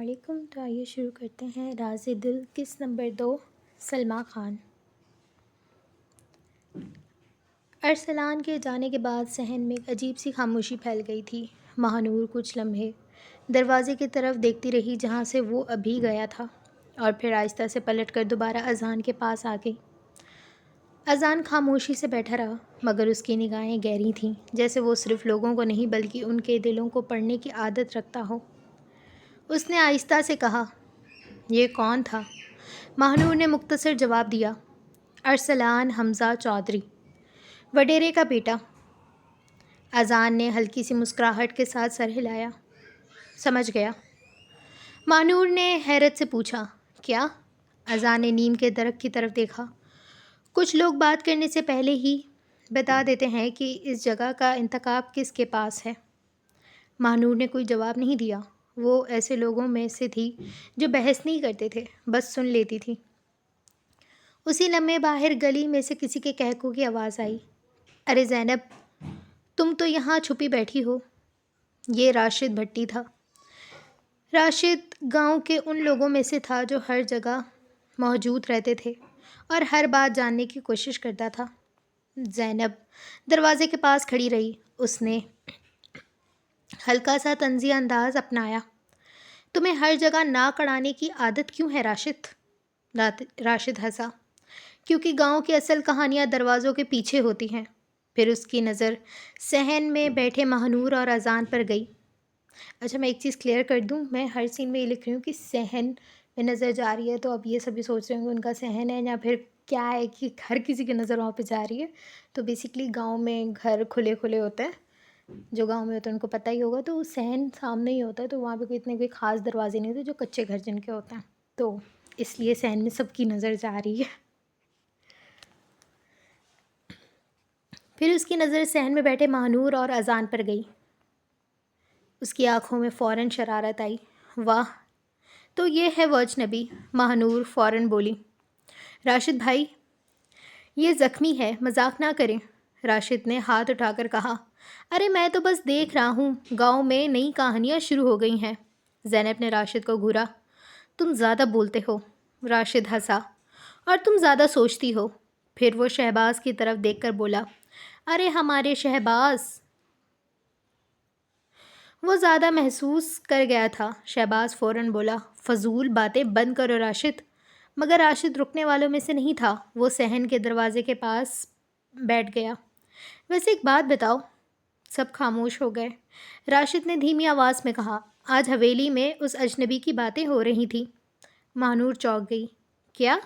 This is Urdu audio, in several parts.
وعلیکم، تو آئیے شروع کرتے ہیں۔ راز دل قسط نمبر 2، سلمیٰ خان۔ ارسلان کے جانے کے بعد صحن میں ایک عجیب سی خاموشی پھیل گئی تھی۔ ماہنور کچھ لمحے دروازے کی طرف دیکھتی رہی جہاں سے وہ ابھی گیا تھا، اور پھر آہستہ سے پلٹ کر دوبارہ اذان کے پاس آ گئی۔ اذان خاموشی سے بیٹھا رہا، مگر اس کی نگاہیں گہری تھیں، جیسے وہ صرف لوگوں کو نہیں بلکہ ان کے دلوں کو پڑھنے کی عادت رکھتا ہو۔ اس نے آہستہ سے کہا، یہ کون تھا؟ ماہنور نے مختصر جواب دیا، ارسلان حمزہ چودھری، وڈیرے کا بیٹا۔ اذان نے ہلکی سی مسکراہٹ کے ساتھ سر ہلایا۔ سمجھ گیا۔ ماہنور نے حیرت سے پوچھا، کیا؟ اذان نے نیم کے درخت کی طرف دیکھا۔ کچھ لوگ بات کرنے سے پہلے ہی بتا دیتے ہیں کہ اس جگہ کا انتخاب کس کے پاس ہے۔ ماہنور نے کوئی جواب نہیں دیا۔ وہ ایسے لوگوں میں سے تھی جو بحث نہیں کرتے تھے، بس سن لیتی تھی۔ اسی لمحے باہر گلی میں سے کسی کے قہقہ کی آواز آئی، ارے زینب، تم تو یہاں چھپی بیٹھی ہو۔ یہ راشد بھٹی تھا۔ راشد گاؤں کے ان لوگوں میں سے تھا جو ہر جگہ موجود رہتے تھے اور ہر بات جاننے کی کوشش کرتا تھا۔ زینب دروازے کے پاس کھڑی رہی۔ اس نے ہلکا سا طنزیہ انداز اپنایا، تمہیں ہر جگہ ناک اڑانے کی عادت کیوں ہے راشد؟ راشد ہنسا، کیونکہ گاؤں کی اصل کہانیاں دروازوں کے پیچھے ہوتی ہیں۔ پھر اس کی نظر صحن میں بیٹھے ماہنور اور اذان پر گئی۔ اچھا، میں ایک چیز کلیئر کر دوں، میں ہر سین میں یہ لکھ رہی ہوں کہ صحن میں نظر جا رہی ہے، تو اب یہ سبھی سوچ رہے ہوں کہ ان کا صحن ہے یا پھر کیا ہے کہ ہر کسی کی نظر وہاں پہ جا رہی ہے۔ تو بیسیکلی گاؤں میں گھر کھلے کھلے ہوتے ہیں، جو گاؤں میں ہوتے ہیں ان کو پتہ ہی ہوگا، تو صحن سامنے ہی ہوتا ہے، تو وہاں پہ کوئی خاص دروازے نہیں ہوتے جو کچے گھر جن کے ہوتے ہیں، تو اس لیے صحن میں سب کی نظر جا رہی ہے۔ پھر اس کی نظر صحن میں بیٹھے ماہنور اور اذان پر گئی۔ اس کی آنکھوں میں فوراً شرارت آئی۔ واہ، تو یہ ہے وہ اجنبی؟ ماہنور فوراً بولی۔ راشد بھائی، یہ زخمی ہے، مذاق نہ کریں۔ راشد نے ہاتھ اٹھا کر کہا، ارے میں تو بس دیکھ رہا ہوں، گاؤں میں نئی کہانیاں شروع ہو گئی ہیں۔ زینب نے راشد کو گھورا، تم زیادہ بولتے ہو۔ راشد ہنسا، اور تم زیادہ سوچتی ہو۔ پھر وہ شہباز کی طرف دیکھ کر بولا، ارے ہمارے شہباز۔ وہ زیادہ محسوس کر گیا تھا۔ شہباز فوراً بولا، فضول باتیں بند کرو راشد۔ مگر راشد رکنے والوں میں سے نہیں تھا۔ وہ صحن کے دروازے کے پاس بیٹھ گیا۔ ویسے ایک بات بتاؤ۔ سب خاموش ہو گئے۔ راشد نے دھیمی آواز میں کہا، آج حویلی میں اس اجنبی کی باتیں ہو رہی تھیں۔ ماہنور چونک گئی۔ کیا؟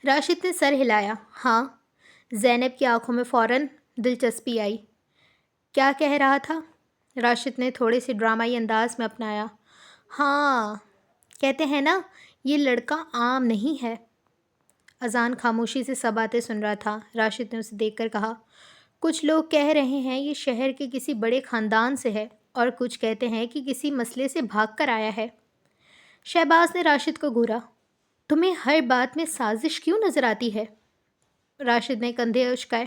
راشد نے سر ہلایا۔ ہاں۔ زینب کی آنکھوں میں فوراً دلچسپی آئی۔ کیا کہہ رہا تھا؟ راشد نے تھوڑے سے ڈرامائی انداز میں اپنایا۔ ہاں، کہتے ہیں نا، یہ لڑکا عام نہیں ہے۔ اذان خاموشی سے سب باتیں سن رہا تھا۔ راشد نے اسے دیکھ کر کہا، کچھ لوگ کہہ رہے ہیں یہ شہر کے کسی بڑے خاندان سے ہے، اور کچھ کہتے ہیں کہ کسی مسئلے سے بھاگ کر آیا ہے۔ شہباز نے راشد کو گھورا، تمہیں ہر بات میں سازش کیوں نظر آتی ہے؟ راشد نے کندھے اچکائے،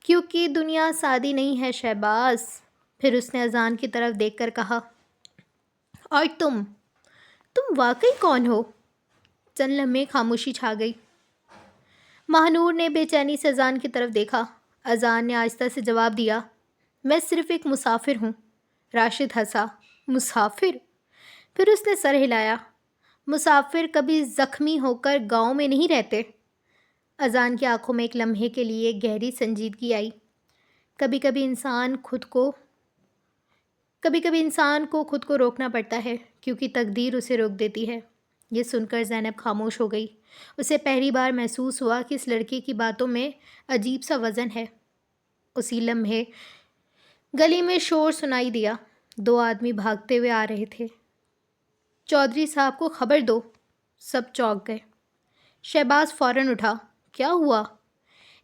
کیونکہ دنیا سادی نہیں ہے شہباز۔ پھر اس نے اذان کی طرف دیکھ کر کہا، اور تم واقعی کون ہو؟ چند لمحے خاموشی چھا گئی۔ ماہنور نے بے چینی سے اذان کی طرف دیکھا۔ اذان نے آہستہ سے جواب دیا، میں صرف ایک مسافر ہوں۔ راشد ہنسا، مسافر؟ پھر اس نے سر ہلایا، مسافر کبھی زخمی ہو کر گاؤں میں نہیں رہتے۔ اذان کی آنکھوں میں ایک لمحے کے لیے گہری سنجیدگی آئی۔ کبھی کبھی انسان کو خود کو روکنا پڑتا ہے، کیونکہ تقدیر اسے روک دیتی ہے۔ یہ سن کر زینب خاموش ہو گئی۔ اسے پہلی بار محسوس ہوا کہ اس لڑکے کی باتوں میں عجیب سا وزن ہے۔ اسی لمحے گلی میں شور سنائی دیا۔ 2 آدمی بھاگتے ہوئے آ رہے تھے۔ چودھری صاحب کو خبر دو۔ سب چونک گئے۔ شہباز فوراً اٹھا، کیا ہوا؟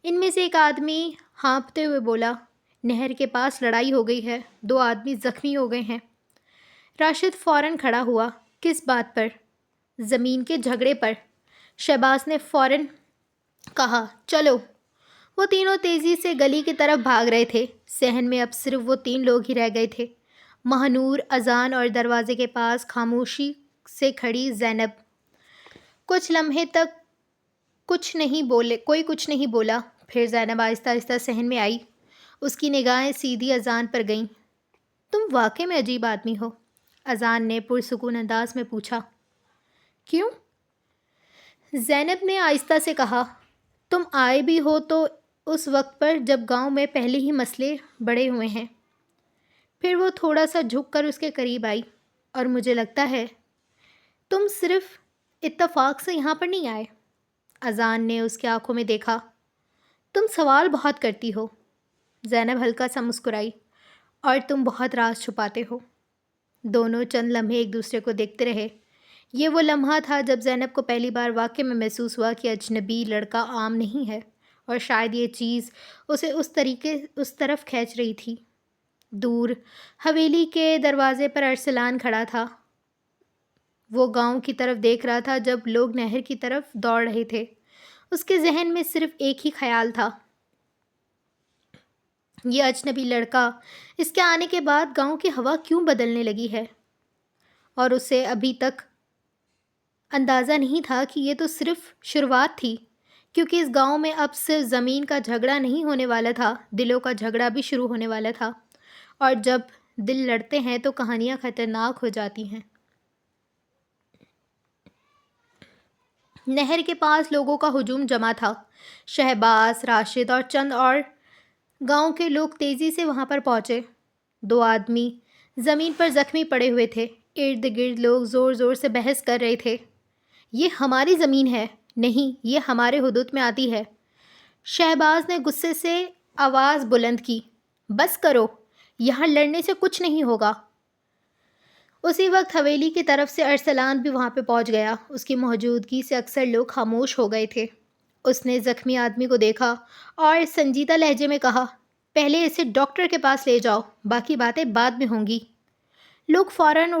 ان میں سے ایک آدمی ہانپتے ہوئے بولا، نہر کے پاس لڑائی ہو گئی ہے، 2 آدمی زخمی ہو گئے ہیں۔ راشد فوراً کھڑا ہوا، کس بات پر؟ زمین کے جھگڑے پر۔ شہباز نے فوراً کہا، چلو۔ وہ تینوں تیزی سے گلی کی طرف بھاگ رہے تھے۔ صحن میں اب صرف وہ 3 لوگ ہی رہ گئے تھے، مہنور، اذان اور دروازے کے پاس خاموشی سے کھڑی زینب۔ کچھ لمحے تک کوئی کچھ نہیں بولا۔ پھر زینب آہستہ آہستہ صحن میں آئی۔ اس کی نگاہیں سیدھی اذان پر گئیں۔ تم واقعی میں عجیب آدمی ہو، اذان نے پرسکون انداز میں پوچھا۔ کیوں؟ زینب نے آہستہ سے کہا۔ تم آئے بھی ہو تو اس وقت پر جب گاؤں میں پہلے ہی مسئلے بڑھے ہوئے ہیں۔ پھر وہ تھوڑا سا جھک کر اس کے قریب آئی۔ اور مجھے لگتا ہے تم صرف اتفاق سے یہاں پر نہیں آئے۔ اذان نے اس کی آنکھوں میں دیکھا۔ تم سوال بہت کرتی ہو۔ زینب ہلکا سا مسکرائی۔ اور تم بہت راز چھپاتے ہو۔ دونوں چند لمحے ایک دوسرے کو دیکھتے رہے۔ یہ وہ لمحہ تھا جب زینب کو پہلی بار واقعے میں محسوس ہوا کہ اجنبی لڑکا عام نہیں ہے، اور شاید یہ چیز اسے اس طرف کھینچ رہی تھی۔ دور حویلی کے دروازے پر ارسلان کھڑا تھا۔ وہ گاؤں کی طرف دیکھ رہا تھا جب لوگ نہر کی طرف دوڑ رہے تھے۔ اس کے ذہن میں صرف ایک ہی خیال تھا، یہ اجنبی لڑکا، اس کے آنے کے بعد گاؤں کی ہوا کیوں بدلنے لگی ہے؟ اور اسے ابھی تک اندازہ نہیں تھا کہ یہ تو صرف شروعات تھی، کیونکہ اس گاؤں میں اب صرف زمین کا جھگڑا نہیں ہونے والا تھا، دلوں کا جھگڑا بھی شروع ہونے والا تھا۔ اور جب دل لڑتے ہیں تو کہانیاں خطرناک ہو جاتی ہیں۔ نہر کے پاس لوگوں کا ہجوم جمع تھا۔ شہباز، راشد اور چند اور گاؤں کے لوگ تیزی سے وہاں پر پہنچے۔ 2 آدمی زمین پر زخمی پڑے ہوئے تھے۔ ارد گرد لوگ زور زور سے بحث کر رہے تھے۔ یہ ہماری زمین ہے، نہیں، یہ ہمارے حدود میں آتی ہے۔ شہباز نے غصے سے آواز بلند کی۔ بس کرو، یہاں لڑنے سے کچھ نہیں ہوگا۔ اسی وقت حویلی کی طرف سے ارسلان بھی وہاں پہ پہنچ گیا۔ اس کی موجودگی سے اکثر لوگ خاموش ہو گئے تھے۔ اس نے زخمی آدمی کو دیکھا اور سنجیدہ لہجے میں کہا، پہلے اسے ڈاکٹر کے پاس لے جاؤ، باقی باتیں بعد میں ہوں گی۔ لوگ فوراً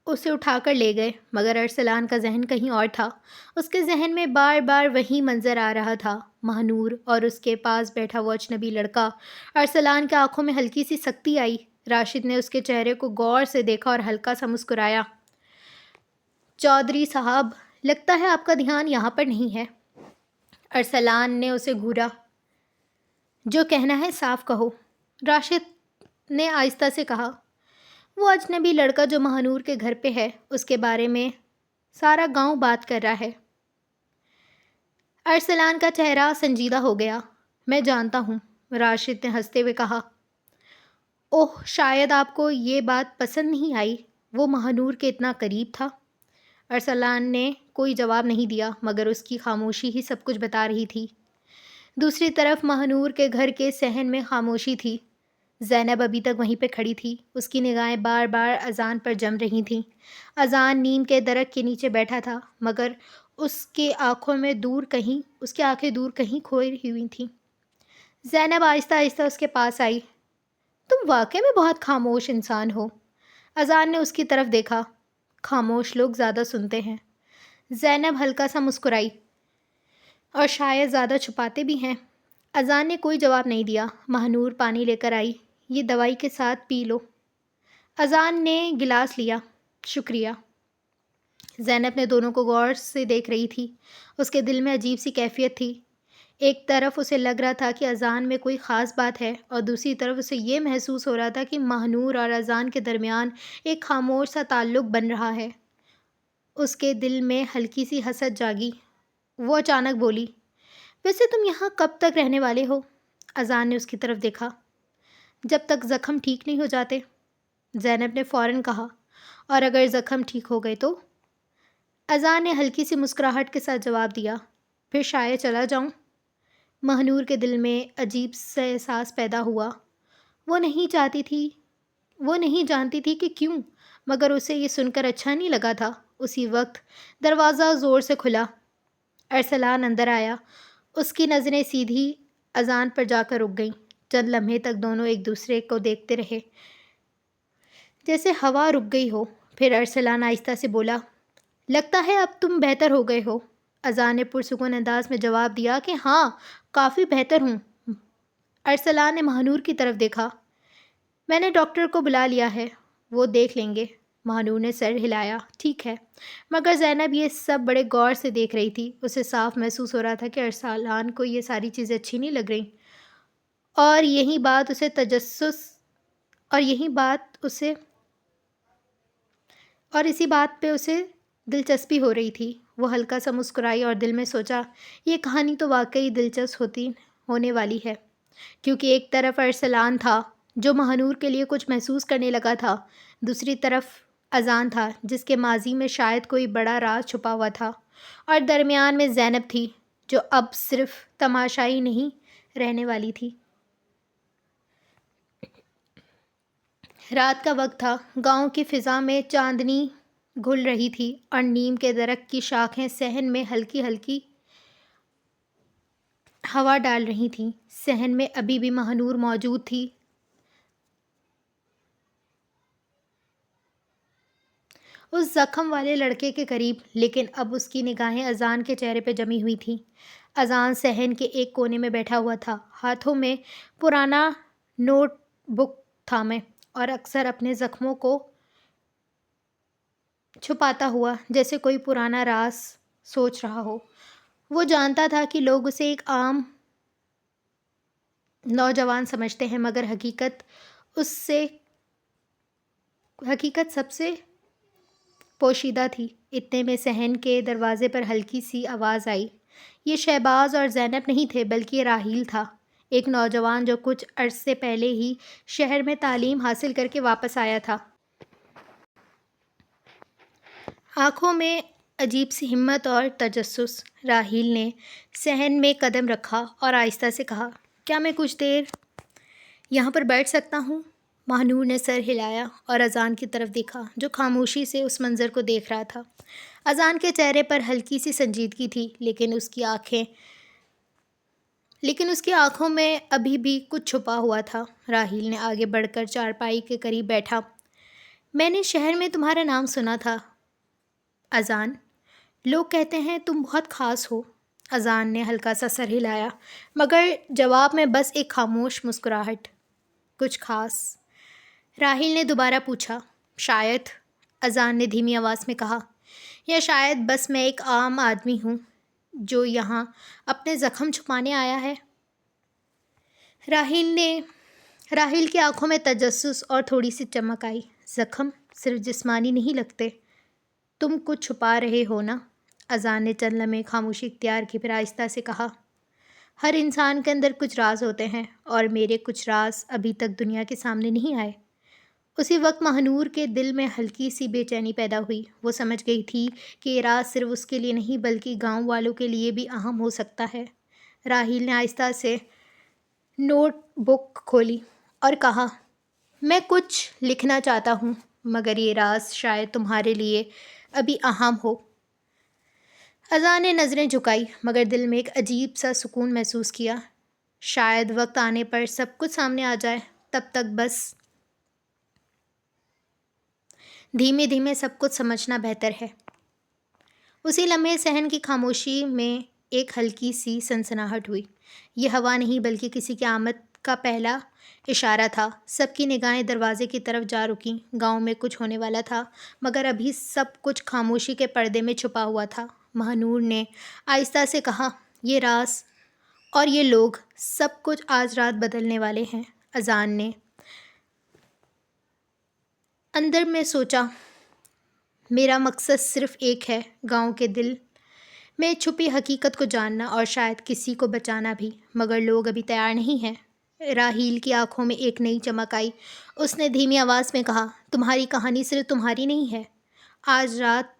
اسے اٹھا کر لے گئے، مگر ارسلان کا ذہن کہیں اور تھا۔ اس کے ذہن میں بار بار وہی منظر آ رہا تھا، مہنور اور اس کے پاس بیٹھا وہ اجنبی لڑکا۔ ارسلان کی آنکھوں میں ہلکی سی سختی آئی۔ راشد نے اس کے چہرے کو غور سے دیکھا اور ہلکا سا مسکرایا۔ چودھری صاحب، لگتا ہے آپ کا دھیان یہاں پر نہیں ہے۔ ارسلان نے اسے گھورا۔ جو کہنا ہے صاف کہو، راشد نے آہستہ سے کہا۔ وہ اجنبی لڑکا جو مہنور کے گھر پہ ہے، اس کے بارے میں سارا گاؤں بات کر رہا ہے۔ ارسلان کا چہرہ سنجیدہ ہو گیا۔ میں جانتا ہوں، راشد نے ہنستے ہوئے کہا۔ اوہ، شاید آپ کو یہ بات پسند نہیں آئی، وہ مہنور کے اتنا قریب تھا۔ ارسلان نے کوئی جواب نہیں دیا، مگر اس کی خاموشی ہی سب کچھ بتا رہی تھی۔ دوسری طرف مہنور کے گھر کے صحن میں خاموشی تھی۔ زینب ابھی تک وہیں پہ کھڑی تھی۔ اس کی نگاہیں بار بار اذان پر جم رہی تھیں۔ اذان نیم کے درخت کے نیچے بیٹھا تھا، مگر اس کی آنکھیں دور کہیں کھوئی ہوئی تھیں۔ زینب آہستہ آہستہ اس کے پاس آئی۔ تم واقعی میں بہت خاموش انسان ہو۔ اذان نے اس کی طرف دیکھا۔ خاموش لوگ زیادہ سنتے ہیں۔ زینب ہلکا سا مسکرائی۔ اور شاید زیادہ چھپاتے بھی ہیں۔ اذان نے کوئی جواب نہیں دیا۔ مہنور پانی لے کر آئی۔ یہ دوائی کے ساتھ پی لو۔ اذان نے گلاس لیا۔ شکریہ۔ زینب نے دونوں کو غور سے دیکھ رہی تھی۔ اس کے دل میں عجیب سی کیفیت تھی۔ ایک طرف اسے لگ رہا تھا کہ اذان میں کوئی خاص بات ہے، اور دوسری طرف اسے یہ محسوس ہو رہا تھا کہ مہنور اور اذان کے درمیان ایک خاموش سا تعلق بن رہا ہے۔ اس کے دل میں ہلکی سی حسد جاگی۔ وہ اچانک بولی، ویسے تم یہاں کب تک رہنے والے ہو؟ اذان نے اس کی طرف دیکھا۔ جب تک زخم ٹھیک نہیں ہو جاتے، زینب نے فوراً کہا۔ اور اگر زخم ٹھیک ہو گئے تو؟ اذان نے ہلکی سی مسکراہٹ کے ساتھ جواب دیا، پھر شاید چلا جاؤں۔ مہنور کے دل میں عجیب سا احساس پیدا ہوا۔ وہ نہیں جانتی تھی کہ کیوں، مگر اسے یہ سن کر اچھا نہیں لگا تھا۔ اسی وقت دروازہ زور سے کھلا۔ ارسلان اندر آیا۔ اس کی نظریں سیدھی اذان پر جا کر رک گئیں۔ چند لمحے تک دونوں ایک دوسرے کو دیکھتے رہے، جیسے ہوا رک گئی ہو۔ پھر ارسلان آہستہ سے بولا، لگتا ہے اب تم بہتر ہو گئے ہو۔ اذان نے پرسکون انداز میں جواب دیا کہ ہاں، کافی بہتر ہوں۔ ارسلان نے مہنور کی طرف دیکھا۔ میں نے ڈاکٹر کو بلا لیا ہے، وہ دیکھ لیں گے۔ مہنور نے سر ہلایا۔ ٹھیک ہے، مگر زینب یہ سب بڑے غور سے دیکھ رہی تھی۔ اسے صاف محسوس ہو رہا تھا کہ ارسلان کو یہ ساری چیزیں اچھی نہیں لگ رہیں، اور یہی بات اسے تجسس اور یہی بات اسے اور اسی بات پہ اسے دلچسپی ہو رہی تھی۔ وہ ہلکا سا مسکرائی اور دل میں سوچا، یہ کہانی تو واقعی دلچسپ ہونے والی ہے، کیونکہ ایک طرف ارسلان تھا جو مہنور کے لیے کچھ محسوس کرنے لگا تھا، دوسری طرف اذان تھا جس کے ماضی میں شاید کوئی بڑا راز چھپا ہوا تھا، اور درمیان میں زینب تھی جو اب صرف تماشائی نہیں رہنے والی تھی۔ رات کا وقت تھا۔ گاؤں کی فضا میں چاندنی گھل رہی تھی اور نیم کے درخت کی شاخیں صحن میں ہلکی ہلکی ہوا ڈال رہی تھیں۔ صحن میں ابھی بھی مہنور موجود تھی، اس زخم والے لڑکے کے قریب، لیکن اب اس کی نگاہیں اذان کے چہرے پہ جمی ہوئی تھیں۔ اذان صحن کے ایک کونے میں بیٹھا ہوا تھا، ہاتھوں میں پرانا نوٹ بک تھامے، اور اکثر اپنے زخموں کو چھپاتا ہوا جیسے کوئی پرانا راز سوچ رہا ہو۔ وہ جانتا تھا کہ لوگ اسے ایک عام نوجوان سمجھتے ہیں، مگر حقیقت سب سے پوشیدہ تھی۔ اتنے میں صحن کے دروازے پر ہلکی سی آواز آئی۔ یہ شہباز اور زینب نہیں تھے، بلکہ یہ راحیل تھا، ایک نوجوان جو کچھ عرصے پہلے ہی شہر میں تعلیم حاصل کر کے واپس آیا تھا۔ آنکھوں میں عجیب سی ہمت اور تجسس۔ راحیل نے صحن میں قدم رکھا اور آہستہ سے کہا، کیا میں کچھ دیر یہاں پر بیٹھ سکتا ہوں؟ مہنور نے سر ہلایا اور اذان کی طرف دیکھا جو خاموشی سے اس منظر کو دیکھ رہا تھا۔ اذان کے چہرے پر ہلکی سی سنجیدگی تھی، لیکن اس کی آنکھوں میں ابھی بھی کچھ چھپا ہوا تھا۔ راحیل نے آگے بڑھ کر چارپائی کے قریب بیٹھا۔ میں نے شہر میں تمہارا نام سنا تھا اذان، لوگ کہتے ہیں تم بہت خاص ہو۔ اذان نے ہلکا سا سر ہلایا، مگر جواب میں بس ایک خاموش مسکراہٹ۔ کچھ خاص؟ راحیل نے دوبارہ پوچھا۔ شاید، اذان نے دھیمی آواز میں کہا، یا شاید بس میں ایک عام آدمی ہوں جو یہاں اپنے زخم چھپانے آیا ہے۔ راحیل کی آنکھوں میں تجسس اور تھوڑی سی چمک آئی۔ زخم صرف جسمانی نہیں لگتے، تم کچھ چھپا رہے ہو نا؟ اذان نے چند لمحے خاموشی اختیار کی، پھر آہستہ سے کہا، ہر انسان کے اندر کچھ راز ہوتے ہیں، اور میرے کچھ راز ابھی تک دنیا کے سامنے نہیں آئے۔ اسی وقت مہنور کے دل میں ہلکی سی بے چینی پیدا ہوئی۔ وہ سمجھ گئی تھی کہ یہ راز صرف اس کے لیے نہیں بلکہ گاؤں والوں کے لیے بھی اہم ہو سکتا ہے۔ راحیل نے آہستہ سے نوٹ بک کھولی اور کہا، میں کچھ لکھنا چاہتا ہوں، مگر یہ راز شاید تمہارے لیے ابھی اہم ہو۔ اذان نے نظریں جھکائی، مگر دل میں ایک عجیب سا سکون محسوس کیا۔ شاید وقت آنے پر سب کچھ سامنے آ جائے، تب تک بس دھیمے دھیمے سب کچھ سمجھنا بہتر ہے۔ اسی لمحے صحن کی خاموشی میں ایک ہلکی سی سنسناہٹ ہوئی۔ یہ ہوا نہیں بلکہ کسی کی آمد کا پہلا اشارہ تھا۔ سب کی نگاہیں دروازے کی طرف جا رکیں۔ گاؤں میں کچھ ہونے والا تھا، مگر ابھی سب کچھ خاموشی کے پردے میں چھپا ہوا تھا۔ مہنور نے آہستہ سے کہا، یہ راز اور یہ لوگ، سب کچھ آج رات بدلنے والے ہیں۔ اذان نے اندر میں سوچا، میرا مقصد صرف ایک ہے، گاؤں کے دل میں چھپی حقیقت کو جاننا اور شاید کسی کو بچانا بھی، مگر لوگ ابھی تیار نہیں ہیں۔ راحیل کی آنکھوں میں ایک نئی چمک آئی۔ اس نے دھیمی آواز میں کہا، تمہاری کہانی صرف تمہاری نہیں ہے، آج رات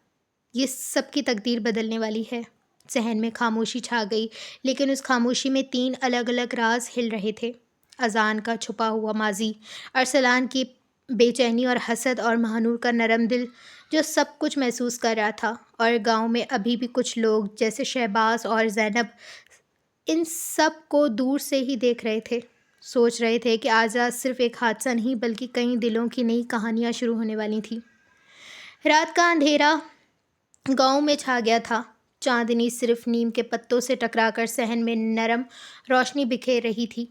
یہ سب کی تقدیر بدلنے والی ہے۔ صحن میں خاموشی چھا گئی، لیکن اس خاموشی میں 3 الگ الگ راز ہل رہے تھے۔ اذان کا چھپا ہوا ماضی، ارسلان کی بے چینی اور حسد، اور مہنور کا نرم دل جو سب کچھ محسوس کر رہا تھا۔ اور گاؤں میں ابھی بھی کچھ لوگ جیسے شہباز اور زینب ان سب کو دور سے ہی دیکھ رہے تھے، سوچ رہے تھے کہ آج رات صرف ایک حادثہ نہیں بلکہ کئی دلوں کی نئی کہانیاں شروع ہونے والی تھیں۔ رات کا اندھیرا گاؤں میں چھا گیا تھا۔ چاندنی صرف نیم کے پتوں سے ٹکرا کر صحن میں نرم روشنی بکھیر رہی تھی۔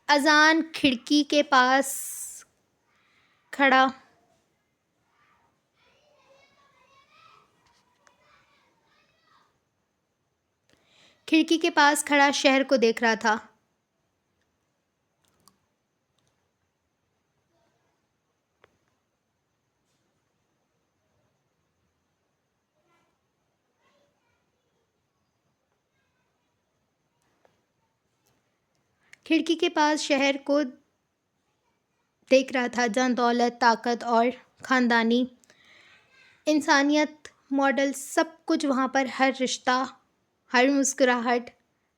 اذان کھڑکی کے پاس کھڑا کھڑکی کے پاس کھڑا شہر کو دیکھ رہا تھا۔ کھڑکی کے پاس شہر کو دیکھ رہا تھا جہاں دولت، طاقت اور خاندانی انسانیت ماڈل سب کچھ وہاں پر، ہر رشتہ، ہر مسکراہٹ،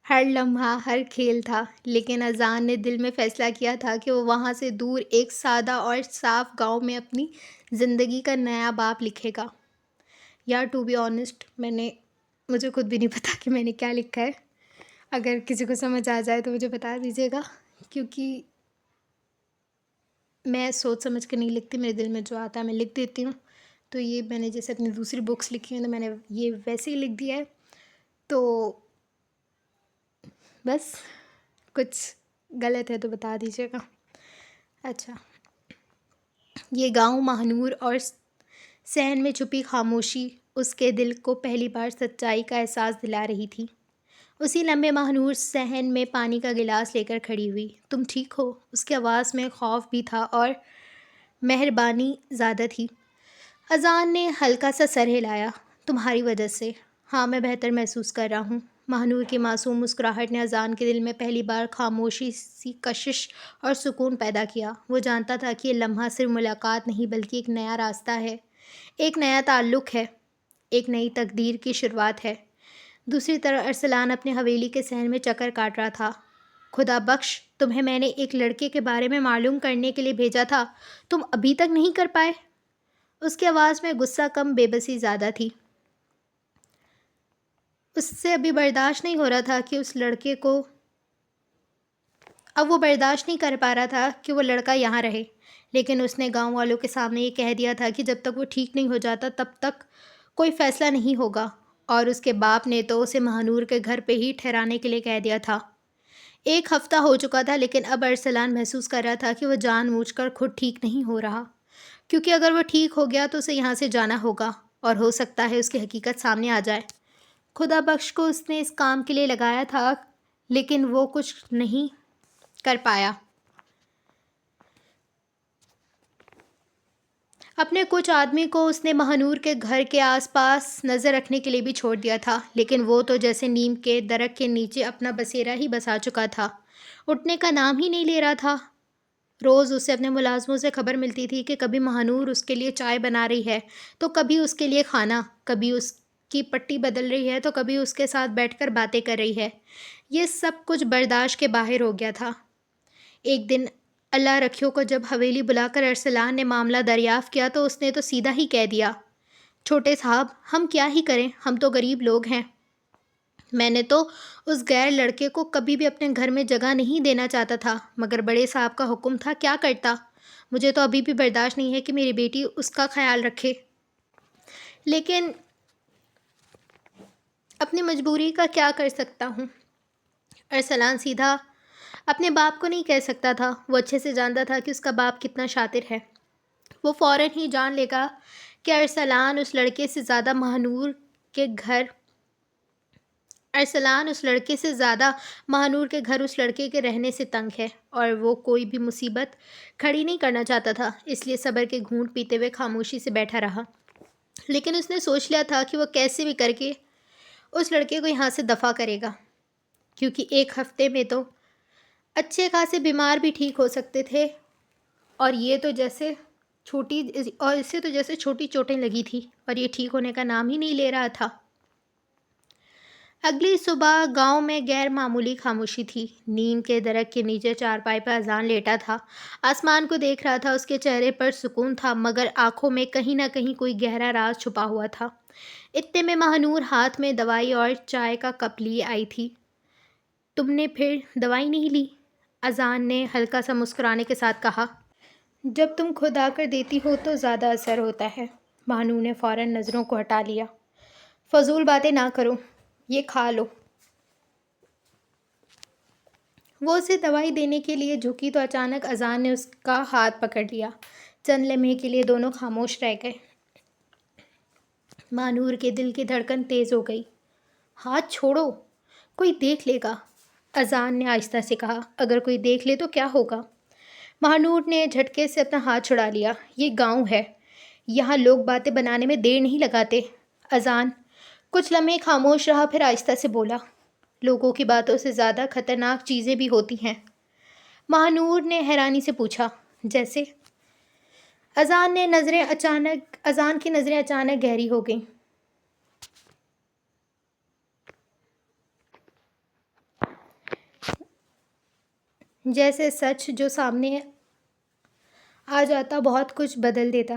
ہر لمحہ، ہر کھیل تھا۔ لیکن اذان نے دل میں فیصلہ کیا تھا کہ وہ وہاں سے دور ایک سادہ اور صاف گاؤں میں اپنی زندگی کا نیا باب لکھے گا۔ یار ٹو بی آنیسٹ، مجھے خود بھی نہیں پتا کہ میں نے کیا لکھا ہے۔ اگر کسی کو سمجھ آ جائے تو مجھے بتا دیجیے گا، کیونکہ میں سوچ سمجھ کے نہیں لکھتی، میرے دل میں جو آتا ہے میں لکھ دیتی ہوں۔ تو یہ میں نے جیسے اپنی دوسری بکس لکھی ہیں تو میں نے یہ ویسے ہی لکھ دیا ہے۔ تو بس کچھ غلط ہے تو بتا دیجیے گا۔ اچھا، یہ گاؤں، ماہنور اور صحن میں چھپی خاموشی اس کے دل کو پہلی بار سچائی کا احساس دلا رہی تھی۔ اسی لمحے ماہنور صحن میں پانی کا گلاس لے کر کھڑی ہوئی۔ تم ٹھیک ہو؟ اس کی آواز میں خوف بھی تھا اور مہربانی زیادہ تھی۔ اذان نے ہلکا سا سر ہلایا۔ تمہاری وجہ سے۔ ہاں، میں بہتر محسوس کر رہا ہوں۔ ماہنور کی معصوم مسکراہٹ نے اذان کے دل میں پہلی بار خاموشی سی کشش اور سکون پیدا کیا۔ وہ جانتا تھا کہ یہ لمحہ صرف ملاقات نہیں بلکہ ایک نیا راستہ ہے، ایک نیا تعلق ہے، ایک نئی تقدیر کی شروعات ہے۔ دوسری طرف ارسلان اپنے حویلی کے صحن میں چکر کاٹ رہا تھا۔ خدا بخش، تمہیں میں نے ایک لڑکے کے بارے میں معلوم کرنے کے لیے بھیجا تھا، تم ابھی تک نہیں کر پائے؟ اس کی آواز میں غصہ کم، بے بسی زیادہ تھی۔ اس سے ابھی برداشت نہیں ہو رہا تھا کہ اس لڑکے کو اب وہ برداشت نہیں کر پا رہا تھا کہ وہ لڑکا یہاں رہے، لیکن اس نے گاؤں والوں کے سامنے یہ کہہ دیا تھا کہ جب تک وہ ٹھیک نہیں ہو جاتا تب تک کوئی فیصلہ نہیں ہوگا، اور اس کے باپ نے تو اسے ماہنور کے گھر پہ ہی ٹھہرانے کے لیے کہہ دیا تھا۔ ایک ہفتہ ہو چکا تھا، لیکن اب ارسلان محسوس کر رہا تھا کہ وہ جان بوجھ کر خود ٹھیک نہیں ہو رہا، کیونکہ اگر وہ ٹھیک ہو گیا تو اسے یہاں سے جانا ہوگا اور ہو سکتا ہے اس کی حقیقت سامنے آ جائے۔ خدا بخش کو اس نے اس کام کے لیے لگایا تھا، لیکن وہ کچھ نہیں کر پایا۔ اپنے کچھ آدمی کو اس نے ماہنور کے گھر کے آس پاس نظر رکھنے کے لیے بھی چھوڑ دیا تھا، لیکن وہ تو جیسے نیم کے درخت کے نیچے اپنا بسیرا ہی بسا چکا تھا، اٹھنے کا نام ہی نہیں لے رہا تھا۔ روز اسے اپنے ملازموں سے خبر ملتی تھی کہ کبھی ماہنور اس کے لیے چائے بنا رہی ہے تو کبھی اس کے لیے کھانا، کبھی اس کی پٹی بدل رہی ہے تو کبھی اس کے ساتھ بیٹھ کر باتیں کر رہی ہے۔ یہ سب کچھ برداشت کے باہر ہو گیا تھا۔ ایک دن اللہ رکھیو کو جب حویلی بلا کر ارسلان نے معاملہ دریافت کیا تو اس نے تو سیدھا ہی کہہ دیا، چھوٹے صاحب، ہم کیا ہی کریں، ہم تو غریب لوگ ہیں۔ میں نے تو اس غیر لڑکے کو کبھی بھی اپنے گھر میں جگہ نہیں دینا چاہتا تھا، مگر بڑے صاحب کا حکم تھا، کیا کرتا؟ مجھے تو ابھی بھی برداشت نہیں ہے کہ میری بیٹی اس کا خیال رکھے، لیکن اپنی مجبوری کا کیا کر سکتا ہوں۔ ارسلان سیدھا اپنے باپ کو نہیں کہہ سکتا تھا، وہ اچھے سے جانتا تھا کہ اس کا باپ کتنا شاطر ہے۔ وہ فوراً ہی جان لے گا کہ ارسلان اس لڑکے سے زیادہ ماہنور کے گھر اس لڑکے کے رہنے سے تنگ ہے، اور وہ کوئی بھی مصیبت کھڑی نہیں کرنا چاہتا تھا، اس لیے صبر کے گھونٹ پیتے ہوئے خاموشی سے بیٹھا رہا۔ لیکن اس نے سوچ لیا تھا کہ وہ کیسے بھی کر کے اس لڑکے کو یہاں سے دفع کرے گا، کیونکہ ایک ہفتے میں تو اچھے خاصے بیمار بھی ٹھیک ہو سکتے تھے، اور اسے تو جیسے چھوٹی چوٹیں لگی تھی، اور یہ ٹھیک ہونے کا نام ہی نہیں لے رہا تھا۔ اگلی صبح گاؤں میں غیر معمولی خاموشی تھی۔ نیم کے درخت کے نیچے چارپائی پر اذان لیٹا تھا، آسمان کو دیکھ رہا تھا۔ اس کے چہرے پر سکون تھا، مگر آنکھوں میں کہیں نہ کہیں کوئی گہرا راز چھپا ہوا تھا۔ اتنے میں ماہنور ہاتھ میں دوائی اور چائے کا کپ لیے آئی تھی۔ تم نے پھر دوائی نہیں لی؟ اذان نے ہلکا سا مسکرانے کے ساتھ کہا۔ جب تم خود آ کر دیتی ہو تو زیادہ اثر ہوتا ہے۔ ماہنور نے فوراً نظروں کو ہٹا لیا۔ فضول باتیں نہ کرو، یہ کھا لو۔ وہ اسے دوائی دینے کے لیے جھکی تو اچانک اذان نے اس کا ہاتھ پکڑ لیا۔ چند لمحے کے لیے دونوں خاموش رہ گئے۔ ماہنور کے دل کی دھڑکن تیز ہو گئی۔ ہاتھ چھوڑو! کوئی دیکھ لے گا، اذان نے آہستہ سے کہا۔ اگر کوئی دیکھ لے تو کیا ہوگا؟ مہانور نے جھٹکے سے اپنا ہاتھ چھڑا لیا۔ یہ گاؤں ہے، یہاں لوگ باتیں بنانے میں دیر نہیں لگاتے۔ اذان کچھ لمحے خاموش رہا، پھر آہستہ سے بولا، لوگوں کی باتوں سے زیادہ خطرناک چیزیں بھی ہوتی ہیں۔ مہانور نے حیرانی سے پوچھا، جیسے؟ اذان کی نظریں اچانک گہری ہو گئیں۔ جیسے سچ جو سامنے آ جاتا بہت کچھ بدل دیتا۔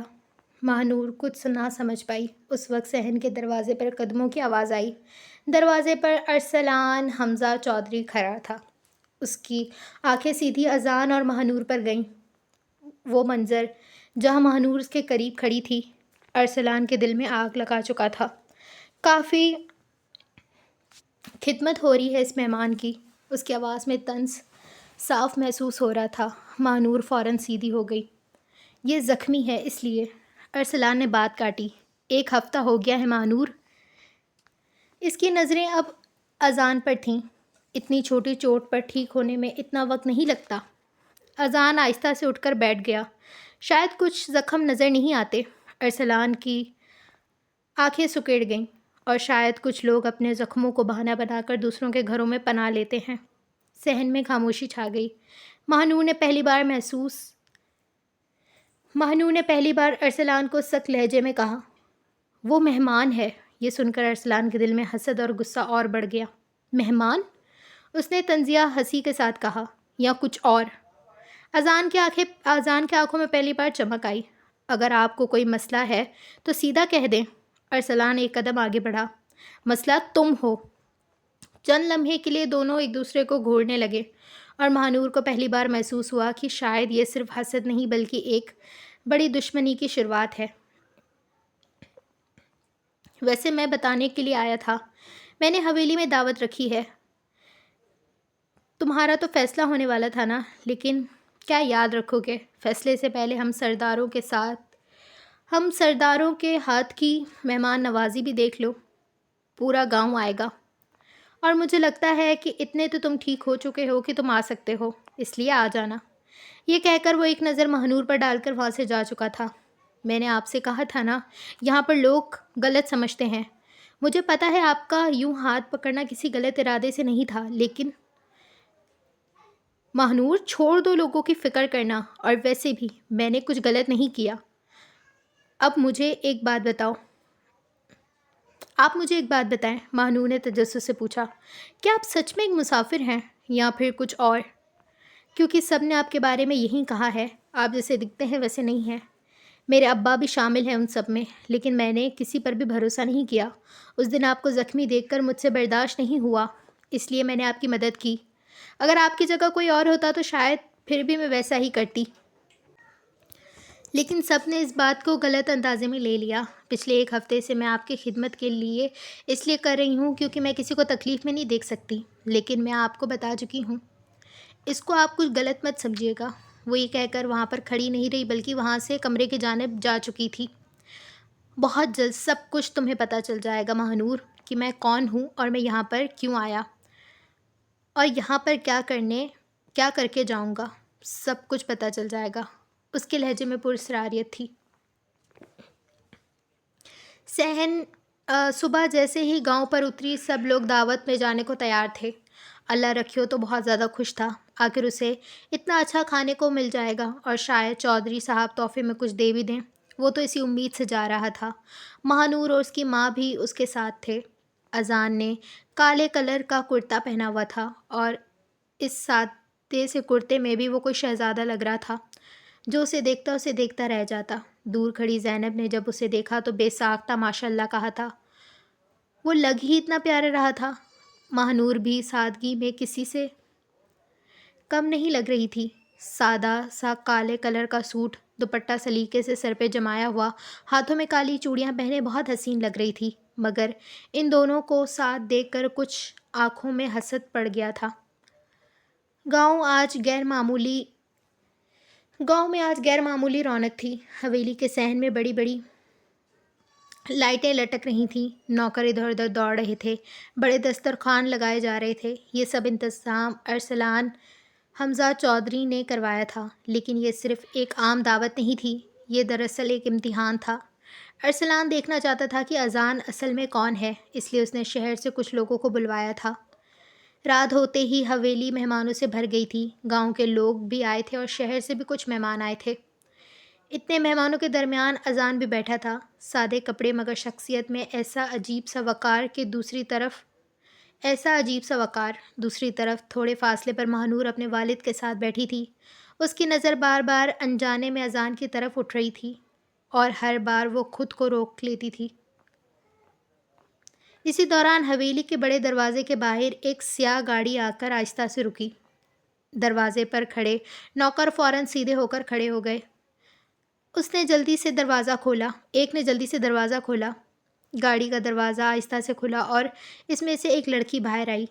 مہانور کچھ نہ سمجھ پائی۔ اس وقت صحن کے دروازے پر قدموں کی آواز آئی۔ دروازے پر ارسلان حمزہ چودھری کھڑا تھا۔ اس کی آنکھیں سیدھی اذان اور مہانور پر گئیں۔ وہ منظر جہاں مہانور اس کے قریب کھڑی تھی، ارسلان کے دل میں آگ لگا چکا تھا۔ کافی خدمت ہو رہی ہے اس مہمان کی، اس کی آواز میں طنز صاف محسوس ہو رہا تھا۔ مہانور فوراً سیدھی ہو گئی۔ یہ زخمی ہے اس لیے، ارسلان نے بات کاٹی۔ 1 ہفتہ ہو گیا ہے مہانور۔ اس کی نظریں اب اذان پر تھیں۔ اتنی چھوٹی چوٹ پر ٹھیک ہونے میں اتنا وقت نہیں لگتا۔ اذان آہستہ سے اٹھ کر بیٹھ گیا۔ شاید کچھ زخم نظر نہیں آتے۔ ارسلان کی آنکھیں سکیڑ گئیں۔ اور شاید کچھ لوگ اپنے زخموں کو بہانہ بنا کر دوسروں کے گھروں میں پناہ لیتے ہیں۔ صحن میں خاموشی چھا گئی۔ مہانور نے پہلی بار ارسلان کو سخت لہجے میں کہا، وہ مہمان ہے۔ یہ سن کر ارسلان کے دل میں حسد اور غصہ اور بڑھ گیا۔ مہمان؟ اس نے طنزیہ ہنسی کے ساتھ کہا، یا کچھ اور؟ اذان کی آنکھوں میں پہلی بار چمک آئی۔ اگر آپ کو کوئی مسئلہ ہے تو سیدھا کہہ دیں۔ ارسلان ایک قدم آگے بڑھا۔ مسئلہ تم ہو۔ چند لمحے کے لیے دونوں ایک دوسرے کو گھورنے لگے اور مہانور کو پہلی بار محسوس ہوا کہ شاید یہ صرف حسد نہیں بلکہ ایک بڑی دشمنی کی شروعات ہے۔ ویسے میں بتانے کے لیے آیا تھا، میں نے حویلی میں دعوت رکھی ہے۔ تمہارا تو فیصلہ ہونے والا تھا نا، لیکن کیا یاد رکھو گے، فیصلے سے پہلے ہم سرداروں کے ہاتھ کی مہمان نوازی بھی دیکھ لو۔ پورا گاؤں آئے گا، اور مجھے لگتا ہے کہ اتنے تو تم ٹھیک ہو چکے ہو کہ تم آ سکتے ہو، اس لیے آ جانا۔ یہ کہہ کر وہ ایک نظر مہانور پر ڈال کر وہاں سے جا چکا تھا۔ میں نے آپ سے کہا تھا نا، یہاں پر لوگ غلط سمجھتے ہیں۔ مجھے پتا ہے آپ کا یوں ہاتھ پکڑنا کسی غلط ارادے سے نہیں تھا، لیکن مہانور چھوڑ دو لوگوں کی فکر کرنا، اور ویسے بھی میں نے کچھ غلط نہیں کیا۔ آپ مجھے ایک بات بتائیں، مہانور نے تجسس سے پوچھا، کیا آپ سچ میں ایک مسافر ہیں یا پھر کچھ اور؟ کیونکہ سب نے آپ کے بارے میں یہی کہا ہے، آپ جیسے دکھتے ہیں ویسے نہیں ہیں۔ میرے ابا بھی شامل ہیں ان سب میں، لیکن میں نے کسی پر بھی بھروسہ نہیں کیا۔ اس دن آپ کو زخمی دیکھ کر مجھ سے برداشت نہیں ہوا، اس لیے میں نے آپ کی مدد کی۔ اگر آپ کی جگہ کوئی اور ہوتا تو شاید پھر بھی میں ویسا ہی کرتی۔ لیکن سب نے اس بات کو غلط اندازے میں لے لیا۔ پچھلے 1 ہفتے سے میں آپ کی خدمت کے لیے اس لیے کر رہی ہوں کیونکہ میں کسی کو تکلیف میں نہیں دیکھ سکتی، لیکن میں آپ کو بتا چکی ہوں۔ اس کو آپ کچھ غلط مت سمجھیے گا۔ وہ یہ کہہ کر وہاں پر کھڑی نہیں رہی بلکہ وہاں سے کمرے کی جانب جا چکی تھی۔ بہت جلد سب کچھ تمہیں پتہ چل جائے گا مہانور، کہ میں کون ہوں اور میں یہاں پر کیوں آیا اور یہاں پر کیا کر کے جاؤں گا، سب کچھ پتہ چل جائے گا۔ اس کے لہجے میں پراسراریت تھی۔ صبح جیسے ہی گاؤں پر اتری، سب لوگ دعوت میں جانے کو تیار تھے۔ اللہ رکھے وہ تو بہت زیادہ خوش تھا، آخر اسے اتنا اچھا کھانے کو مل جائے گا اور شاید چودھری صاحب تحفے میں کچھ دے بھی دیں۔ وہ تو اسی امید سے جا رہا تھا۔ مہانور اور اس کی ماں بھی اس کے ساتھ تھے۔ اذان نے کالے کلر کا کرتا پہنا ہوا تھا اور اس سادے سے کرتے میں بھی وہ کوئی شہزادہ لگ رہا تھا، جو اسے دیکھتا رہ جاتا۔ دور کھڑی زینب نے جب اسے دیکھا تو بے ساختہ ماشاء اللہ کہا تھا۔ وہ لگ ہی اتنا پیارا رہا تھا۔ مہانور بھی سادگی میں کسی سے کم نہیں لگ رہی تھی۔ سادہ سا کالے کلر کا سوٹ، دوپٹہ سلیقے سے سر پہ جمایا ہوا، ہاتھوں میں کالی چوڑیاں پہنے بہت حسین لگ رہی تھی، مگر ان دونوں کو ساتھ دیکھ کر کچھ آنکھوں میں حسد پڑ گیا تھا۔ گاؤں میں آج غیر معمولی رونق تھی۔ حویلی کے صحن میں بڑی بڑی لائٹیں لٹک رہی تھیں، نوکر ادھر ادھر دوڑ رہے تھے، بڑے دسترخوان لگائے جا رہے تھے۔ یہ سب انتظام ارسلان حمزہ چودھری نے کروایا تھا، لیکن یہ صرف ایک عام دعوت نہیں تھی، یہ دراصل ایک امتحان تھا۔ ارسلان دیکھنا چاہتا تھا کہ اذان اصل میں کون ہے، اس لیے اس نے شہر سے کچھ لوگوں کو بلوایا تھا۔ رات ہوتے ہی حویلی مہمانوں سے بھر گئی تھی، گاؤں کے لوگ بھی آئے تھے اور شہر سے بھی کچھ مہمان آئے تھے۔ اتنے مہمانوں کے درمیان اذان بھی بیٹھا تھا، سادے کپڑے مگر شخصیت میں ایسا عجیب سا وقار، تھوڑے فاصلے پر ماہنور اپنے والد کے ساتھ بیٹھی تھی۔ اس کی نظر بار بار انجانے میں اذان کی طرف اٹھ رہی تھی اور ہر بار وہ خود کو روک لیتی تھی۔ اسی دوران حویلی کے بڑے دروازے کے باہر ایک سیاہ گاڑی آ کر آہستہ سے رکی۔ دروازے پر کھڑے نوکر فوراً سیدھے ہو کر کھڑے ہو گئے۔ ایک نے جلدی سے دروازہ کھولا۔ گاڑی کا دروازہ آہستہ سے کھلا اور اس میں سے ایک لڑکی باہر آئی۔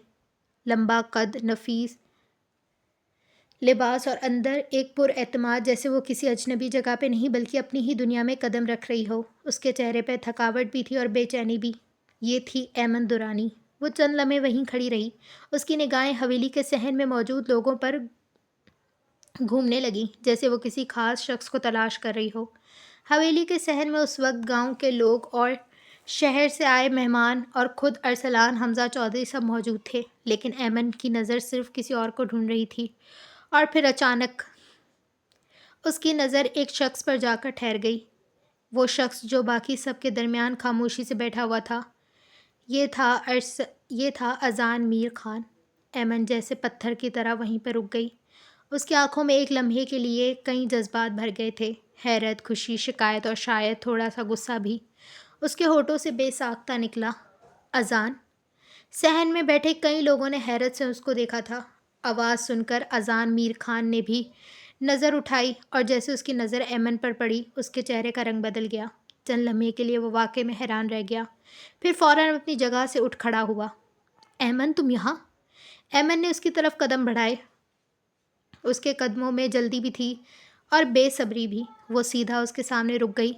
لمبا قد، نفیس لباس اور اندر ایک پر اعتماد، جیسے وہ کسی اجنبی جگہ پہ نہیں بلکہ اپنی ہی دنیا میں قدم رکھ رہی ہو۔ اس کے چہرے پہ تھکاوٹ بھی تھی اور بے چینی بھی۔ یہ تھی ایمن درانی۔ وہ چند لمحے وہیں کھڑی رہی، اس کی نگاہیں حویلی کے صحن میں موجود لوگوں پر گھومنے لگیں، جیسے وہ کسی خاص شخص کو تلاش کر رہی ہو۔ حویلی کے صحن میں اس وقت گاؤں کے لوگ اور شہر سے آئے مہمان اور خود ارسلان حمزہ چودھری سب موجود تھے، لیکن ایمن کی نظر صرف کسی اور کو ڈھونڈ رہی تھی۔ اور پھر اچانک اس کی نظر ایک شخص پر جا کر ٹھہر گئی، وہ شخص جو باقی سب کے درمیان خاموشی سے بیٹھا ہوا تھا۔ یہ تھا اذان میر خان۔ ایمن جیسے پتھر کی طرح وہیں پہ رک گئی۔ اس کی آنکھوں میں ایک لمحے کے لیے کئی جذبات بھر گئے تھے، حیرت، خوشی، شکایت اور شاید تھوڑا سا غصہ بھی۔ اس کے ہونٹوں سے بے ساختہ نکلا، اذان۔ صحن میں بیٹھے کئی لوگوں نے حیرت سے اس کو دیکھا تھا۔ آواز سن کر اذان میر خان نے بھی نظر اٹھائی اور جیسے اس کی نظر ایمن پر پڑی، اس کے چہرے کا رنگ بدل گیا۔ چند لمحے کے لیے وہ واقعے میں حیران رہ گیا، پھر فوراً اپنی جگہ سے اٹھ کھڑا ہوا۔ ایمن، تم یہاں؟ ایمن نے اس کی طرف قدم بڑھائے۔ اس کے قدموں میں جلدی بھی تھی اور بے صبری بھی۔ وہ سیدھا اس کے سامنے رک گئی۔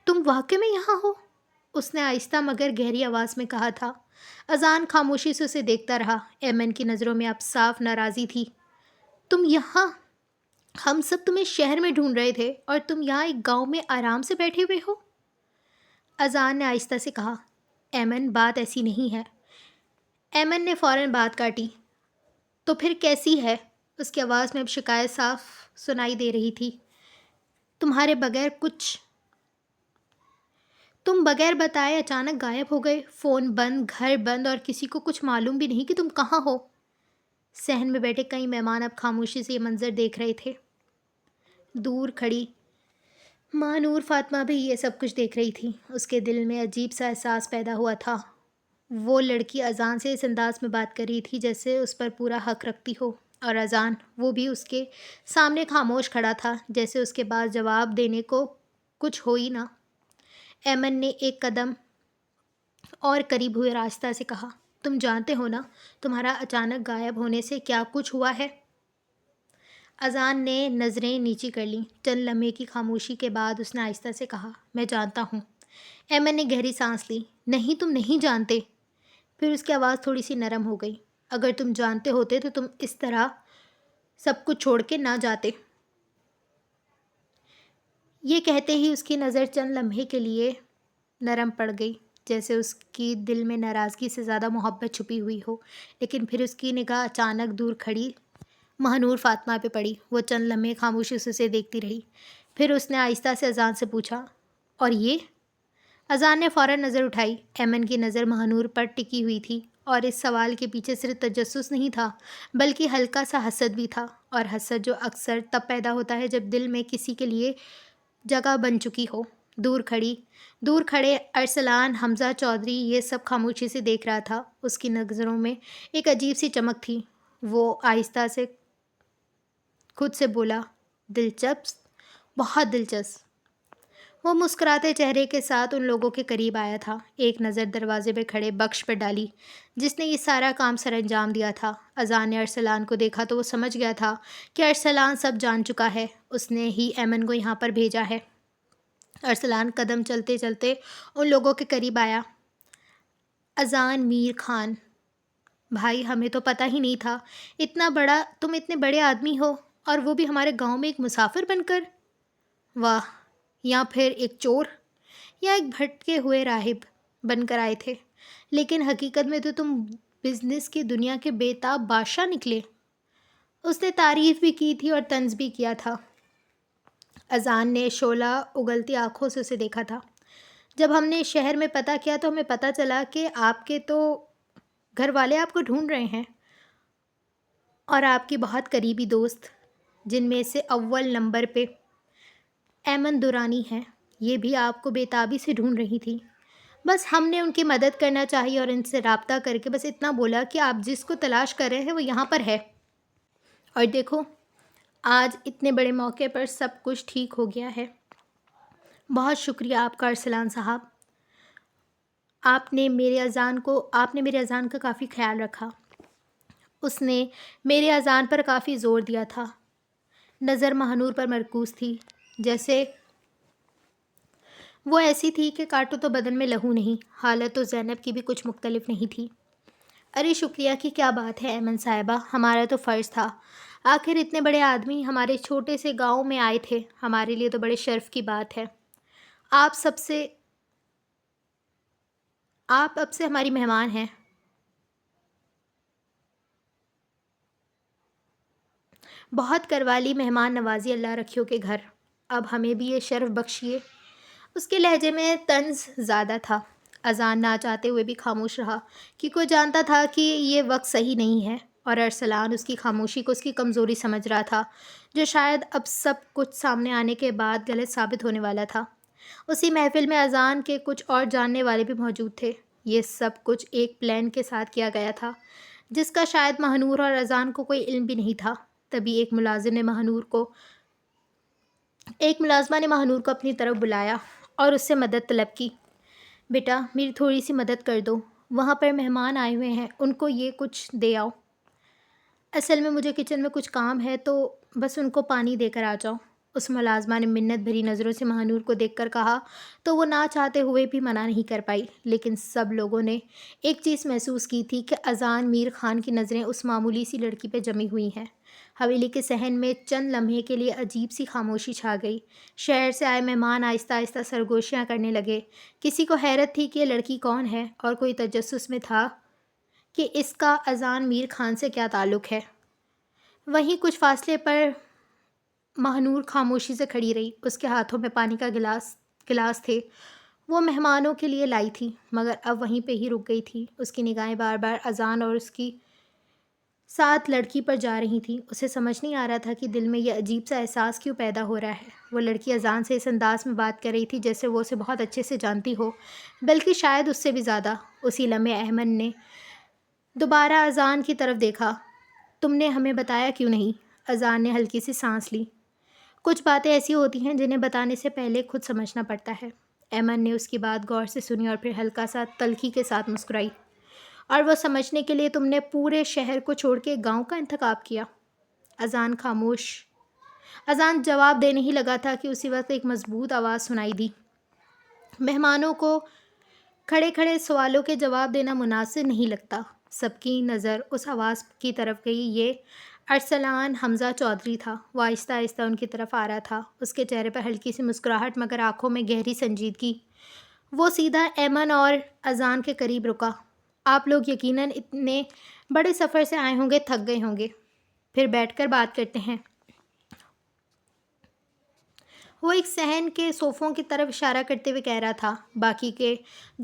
تم واقعی میں یہاں ہو؟ اس نے آہستہ مگر گہری آواز میں کہا تھا۔ اذان خاموشی سے اسے دیکھتا رہا۔ ایمن کی نظروں میں اب صاف ناراضی تھی۔ تم یہاں؟ ہم سب تمہیں شہر میں ڈھونڈ رہے تھے اور تم یہاں ایک گاؤں میں آرام سے بیٹھے ہوئے ہو؟ اذان نے آہستہ سے کہا۔ ایمن، بات ایسی نہیں ہے۔ ایمن نے فوراً بات کاٹی۔ تو پھر کیسی ہے؟ اس کی آواز میں اب شکایت صاف سنائی دے رہی تھی۔ تمہارے بغیر تم بغیر بتائے اچانک غائب ہو گئے، فون بند، گھر بند اور کسی کو کچھ معلوم بھی نہیں کہ تم کہاں ہو۔ صحن میں بیٹھے کئی مہمان اب خاموشی سے یہ منظر دیکھ رہے تھے۔ دور کھڑی ماہ فاطمہ بھی یہ سب کچھ دیکھ رہی تھی۔ اس کے دل میں عجیب سا احساس پیدا ہوا تھا۔ وہ لڑکی اذان سے اس انداز میں بات کر رہی تھی جیسے اس پر پورا حق رکھتی ہو، اور اذان، وہ بھی اس کے سامنے خاموش کھڑا تھا، جیسے اس کے پاس جواب دینے کو کچھ ہو ہی نہ۔ ایمن نے ایک قدم اور قریب ہوئے راستہ سے کہا، تم جانتے ہو نا تمہارا اچانک غائب ہونے سے کیا کچھ ہوا ہے؟ اذان نے نظریں نیچی کر لیں۔ چند لمحے کی خاموشی کے بعد اس نے آہستہ سے کہا، میں جانتا ہوں۔ ایمن نے گہری سانس لی۔ نہیں، تم نہیں جانتے۔ پھر اس کی آواز تھوڑی سی نرم ہو گئی۔ اگر تم جانتے ہوتے تو تم اس طرح سب کچھ چھوڑ کے نہ جاتے۔ یہ کہتے ہی اس کی نظر چند لمحے کے لیے نرم پڑ گئی، جیسے اس کی دل میں ناراضگی سے زیادہ محبت چھپی ہوئی ہو، لیکن پھر اس کی نگاہ اچانک دور کھڑی ماہ فاطمہ پہ پڑی۔ وہ چند لمحے خاموشی سے اسے دیکھتی رہی، پھر اس نے آہستہ سے اذان سے پوچھا، اور یہ؟ اذان نے فوراً نظر اٹھائی۔ ایمن کی نظر ماہ پر ٹکی ہوئی تھی، اور اس سوال کے پیچھے صرف تجسس نہیں تھا بلکہ ہلکا سا حسد بھی تھا، اور حسد جو اکثر تب پیدا ہوتا ہے جب دل میں کسی کے لیے جگہ بن چکی ہو۔ دور کھڑے ارسلان حمزہ چودھری یہ سب خاموشی سے دیکھ رہا تھا۔ اس کی نظروں میں ایک عجیب سی چمک تھی۔ وہ آہستہ سے خود سے بولا، دلچسپ، بہت دلچسپ۔ وہ مسکراتے چہرے کے ساتھ ان لوگوں کے قریب آیا تھا، ایک نظر دروازے پہ کھڑے بخش پہ ڈالی جس نے یہ سارا کام سر انجام دیا تھا۔ اذان نے ارسلان کو دیکھا تو وہ سمجھ گیا تھا کہ ارسلان سب جان چکا ہے، اس نے ہی ایمن کو یہاں پر بھیجا ہے۔ ارسلان قدم چلتے چلتے ان لوگوں کے قریب آیا۔ اذان میر خان، بھائی ہمیں تو پتہ ہی نہیں تھا تم اتنے بڑے آدمی ہو، اور وہ بھی ہمارے گاؤں میں ایک مسافر بن کر۔ واہ، یا پھر ایک چور یا ایک بھٹکے ہوئے راہب بن کر آئے تھے، لیکن حقیقت میں تو تم بزنس کی دنیا کے بے تاب بادشاہ نکلے۔ اس نے تعریف بھی کی تھی اور طنز بھی کیا تھا۔ اذان نے شعلہ اگلتی آنکھوں سے اسے دیکھا تھا۔ جب ہم نے شہر میں پتہ کیا تو ہمیں پتہ چلا کہ آپ کے تو گھر والے آپ کو ڈھونڈ رہے ہیں، اور آپ کی بہت قریبی دوست جن میں سے اول نمبر پہ ایمن دورانی ہیں، یہ بھی آپ کو بے تابی سے ڈھونڈ رہی تھی۔ بس ہم نے ان کی مدد کرنا چاہی اور ان سے رابطہ کر کے بس اتنا بولا کہ آپ جس کو تلاش کر رہے ہیں وہ یہاں پر ہے، اور دیکھو آج اتنے بڑے موقع پر سب کچھ ٹھیک ہو گیا ہے۔ بہت شکریہ آپ کا ارسلان صاحب، آپ نے میرے اذان کا کافی خیال رکھا۔ اس نے میرے اذان پر کافی زور دیا تھا۔ نظر مہنور پر مرکوز تھی، جیسے وہ ایسی تھی کہ کاٹو تو بدن میں لہو نہیں۔ حالت تو زینب کی بھی کچھ مختلف نہیں تھی۔ ارے شکریہ کی کیا بات ہے ایمن صاحبہ، ہمارا تو فرض تھا، آخر اتنے بڑے آدمی ہمارے چھوٹے سے گاؤں میں آئے تھے، ہمارے لیے تو بڑے شرف کی بات ہے۔ آپ اب سے ہماری مہمان ہیں۔ بہت کروالی مہمان نوازی اللہ رکھیو کے گھر، اب ہمیں بھی یہ شرف بخشیے۔ اس کے لہجے میں طنز زیادہ تھا۔ اذان نہ چاہتے ہوئے بھی خاموش رہا، کیونکہ وہ جانتا تھا کہ یہ وقت صحیح نہیں ہے، اور ارسلان اس کی خاموشی کو اس کی کمزوری سمجھ رہا تھا، جو شاید اب سب کچھ سامنے آنے کے بعد غلط ثابت ہونے والا تھا۔ اسی محفل میں اذان کے کچھ اور جاننے والے بھی موجود تھے۔ یہ سب کچھ ایک پلان کے ساتھ کیا گیا تھا، جس کا شاید مہنور اور اذان کو کوئی علم بھی نہیں تھا۔ تبھی ایک ملازمہ نے مہنور کو اپنی طرف بلایا اور اس سے مدد طلب کی۔ بیٹا میری تھوڑی سی مدد کر دو، وہاں پر مہمان آئے ہوئے ہیں، ان کو یہ کچھ دے آؤ۔ اصل میں مجھے کچن میں کچھ کام ہے، تو بس ان کو پانی دے کر آ جاؤ۔ اس ملازمہ نے منت بھری نظروں سے مہنور کو دیکھ کر کہا تو وہ نہ چاہتے ہوئے بھی منع نہیں کر پائی، لیکن سب لوگوں نے ایک چیز محسوس کی تھی کہ اذان میر خان کی نظریں اس معمولی سی لڑکی پہ جمی ہوئی ہیں۔ حویلی کے صحن میں چند لمحے کے لیے عجیب سی خاموشی چھا گئی۔ شہر سے آئے مہمان آہستہ آہستہ سرگوشیاں کرنے لگے۔ کسی کو حیرت تھی کہ یہ لڑکی کون ہے، اور کوئی تجسس میں تھا کہ اس کا اذان میر خان سے کیا تعلق ہے۔ وہیں کچھ فاصلے پر مہنور خاموشی سے کھڑی رہی، اس کے ہاتھوں میں پانی کا گلاس تھے، وہ مہمانوں کے لیے لائی تھی، مگر اب وہیں پہ ہی رک گئی تھی۔ اس کی نگاہیں بار بار اذان اور اس کی ساتھ لڑکی پر جا رہی تھیں۔ اسے سمجھ نہیں آ رہا تھا کہ دل میں یہ عجیب سا احساس کیوں پیدا ہو رہا ہے۔ وہ لڑکی اذان سے اس انداز میں بات کر رہی تھی جیسے وہ اسے بہت اچھے سے جانتی ہو، بلکہ شاید اس سے بھی زیادہ۔ اسی لمحے احمد نے دوبارہ اذان کی طرف دیکھا۔ تم نے ہمیں بتایا کیوں نہیں؟ اذان نے ہلکی سی سانس لی۔ کچھ باتیں ایسی ہوتی ہیں جنہیں بتانے سے پہلے خود سمجھنا پڑتا ہے۔ ایمن نے اس کی بات غور سے سنی اور پھر ہلکا سا تلخی کے ساتھ مسکرائی۔ اور وہ سمجھنے کے لیے تم نے پورے شہر کو چھوڑ کے گاؤں کا انتخاب کیا؟ اذان خاموش۔ اذان جواب دینے ہی لگا تھا کہ اسی وقت ایک مضبوط آواز سنائی دی۔ مہمانوں کو کھڑے کھڑے سوالوں کے جواب دینا مناسب نہیں لگتا۔ سب کی نظر اس آواز کی طرف گئی۔ یہ ارسلان حمزہ چودھری تھا۔ وہ آہستہ آہستہ ان کی طرف آ رہا تھا، اس کے چہرے پر ہلکی سی مسکراہٹ مگر آنکھوں میں گہری سنجیدگی۔ وہ سیدھا ایمن اور اذان کے قریب رکا۔ آپ لوگ یقیناً اتنے بڑے سفر سے آئے ہوں گے، تھک گئے ہوں گے، پھر بیٹھ کر بات کرتے ہیں۔ وہ ایک صحن کے صوفوں کی طرف اشارہ کرتے ہوئے کہہ رہا تھا۔ باقی کے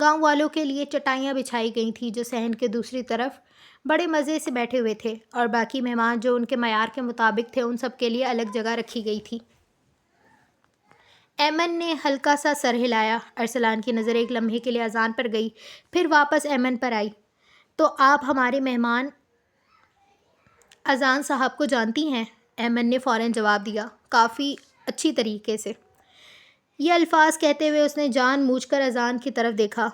گاؤں والوں کے لیے چٹائیاں بچھائی گئی تھیں جو صحن کے دوسری طرف بڑے مزے سے بیٹھے ہوئے تھے، اور باقی مہمان جو ان کے معیار کے مطابق تھے ان سب کے لیے الگ جگہ رکھی گئی تھی۔ ایمن نے ہلکا سا سر ہلایا۔ ارسلان کی نظر ایک لمحے کے لیے اذان پر گئی، پھر واپس ایمن پر آئی۔ تو آپ ہمارے مہمان اذان صاحب کو جانتی ہیں؟ ایمن نے فوراً جواب دیا، کافی اچھی طریقے سے۔ یہ الفاظ کہتے ہوئے اس نے جان بوجھ کر اذان کی طرف دیکھا۔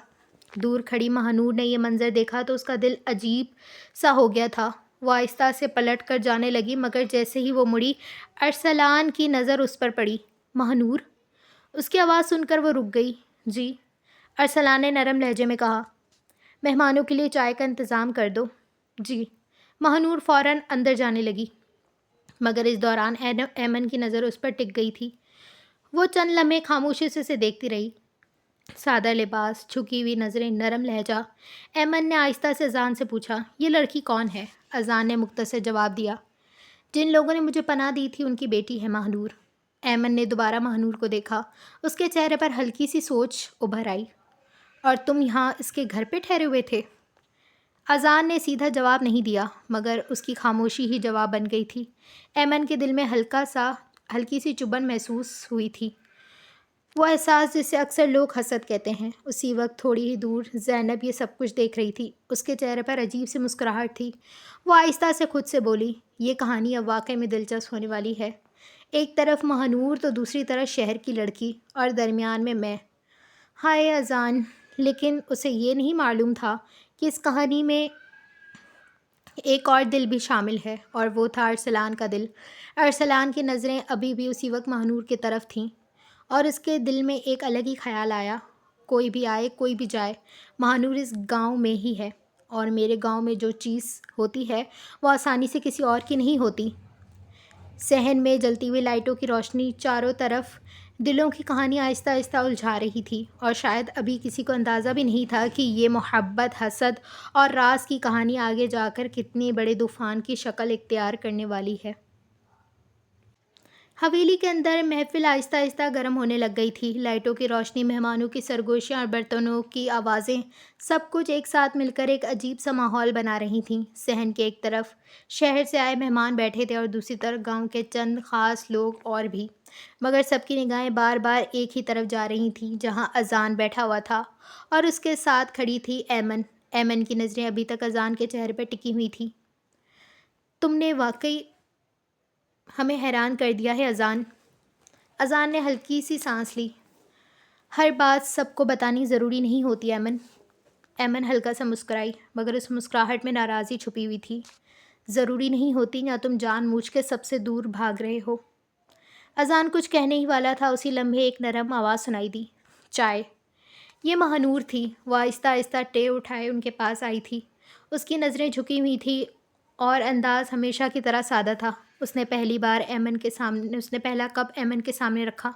دور کھڑی مہنور نے یہ منظر دیکھا تو اس کا دل عجیب سا ہو گیا تھا۔ وہ آہستہ سے پلٹ کر جانے لگی، مگر جیسے ہی وہ مڑی ارسلان کی نظر اس پر پڑی۔ مہنور! اس کی آواز سن کر وہ رک گئی۔ جی، ارسلان نے نرم لہجے میں کہا۔ مہمانوں کے لیے چائے کا انتظام کر دو۔ جی۔ مہنور فوراً اندر جانے لگی، مگر اس دوران ایمن کی نظر اس پر ٹک گئی تھی۔ وہ چند لمحے خاموشی سے اسے دیکھتی رہی۔ سادہ لباس، جھکی ہوئی نظریں، نرم لہجہ۔ ایمن نے آہستہ سے اذان سے پوچھا، یہ لڑکی کون ہے؟ اذان نے مختصر جواب دیا، جن لوگوں نے مجھے پناہ دی تھی ان کی بیٹی ہے مہنور۔ ایمن نے دوبارہ مہنور کو دیکھا۔ اس کے چہرے پر ہلکی سی سوچ ابھر آئی۔ اور تم یہاں اس کے گھر پہ ٹھہرے ہوئے تھے؟ اذان نے سیدھا جواب نہیں دیا، مگر اس کی خاموشی ہی جواب بن گئی تھی۔ ایمن کے دل میں ہلکی سی چبھن محسوس ہوئی تھی، وہ احساس جسے اکثر لوگ حسد کہتے ہیں۔ اسی وقت تھوڑی ہی دور زینب یہ سب کچھ دیکھ رہی تھی۔ اس کے چہرے پر عجیب سی مسکراہٹ تھی۔ وہ آہستہ سے خود سے بولی، یہ کہانی اب واقعی میں دلچسپ ہونے والی ہے۔ ایک طرف مہنور تو دوسری طرف شہر کی لڑکی، اور درمیان میں۔ ہائے اذان! لیکن اسے یہ نہیں معلوم تھا کہ اس کہانی میں ایک اور دل بھی شامل ہے، اور وہ تھا ارسلان کا دل۔ ارسلان کی نظریں ابھی بھی اسی وقت مہنور کی طرف تھیں، اور اس کے دل میں ایک الگ ہی خیال آیا، کوئی بھی آئے کوئی بھی جائے، مہنور اس گاؤں میں ہی ہے، اور میرے گاؤں میں جو چیز ہوتی ہے وہ آسانی سے کسی اور کی نہیں ہوتی۔ صحن میں جلتی ہوئی لائٹوں کی روشنی چاروں طرف دلوں کی کہانی آہستہ آہستہ الجھا رہی تھی، اور شاید ابھی کسی کو اندازہ بھی نہیں تھا کہ یہ محبت، حسد اور راز کی کہانی آگے جا کر کتنے بڑے طوفان کی شکل اختیار کرنے والی ہے۔ حویلی کے اندر محفل آہستہ آہستہ گرم ہونے لگ گئی تھی۔ لائٹوں کی روشنی، مہمانوں کی سرگوشیاں اور برتنوں کی آوازیں، سب کچھ ایک ساتھ مل کر ایک عجیب سا ماحول بنا رہی تھیں۔ صحن کے ایک طرف شہر سے آئے مہمان بیٹھے تھے، اور دوسری طرف گاؤں کے چند خاص لوگ اور بھی، مگر سب کی نگاہیں بار بار ایک ہی طرف جا رہی تھیں، جہاں اذان بیٹھا ہوا تھا، اور اس کے ساتھ کھڑی تھی ایمن۔ ایمن کی نظریں ابھی تک اذان کے چہرے پر ٹکی ہوئی تھیں۔ تم نے واقعی ہمیں حیران کر دیا ہے اذان۔ اذان نے ہلکی سی سانس لی۔ ہر بات سب کو بتانی ضروری نہیں ہوتی ایمن۔ ایمن ہلکا سا مسکرائی، مگر اس مسکراہٹ میں ناراضی چھپی ہوئی تھی۔ ضروری نہیں ہوتی، یا تم جان بوجھ کے سب سے دور بھاگ رہے ہو؟ اذان کچھ کہنے ہی والا تھا، اسی لمحے ایک نرم آواز سنائی دی، چائے۔ یہ مہنور تھی۔ وہ آہستہ آہستہ ٹرے اٹھائے ان کے پاس آئی تھی۔ اس کی نظریں جھکی ہوئی تھیں، اور انداز ہمیشہ کی طرح سادہ تھا۔ اس نے پہلا کپ ایمن کے سامنے رکھا۔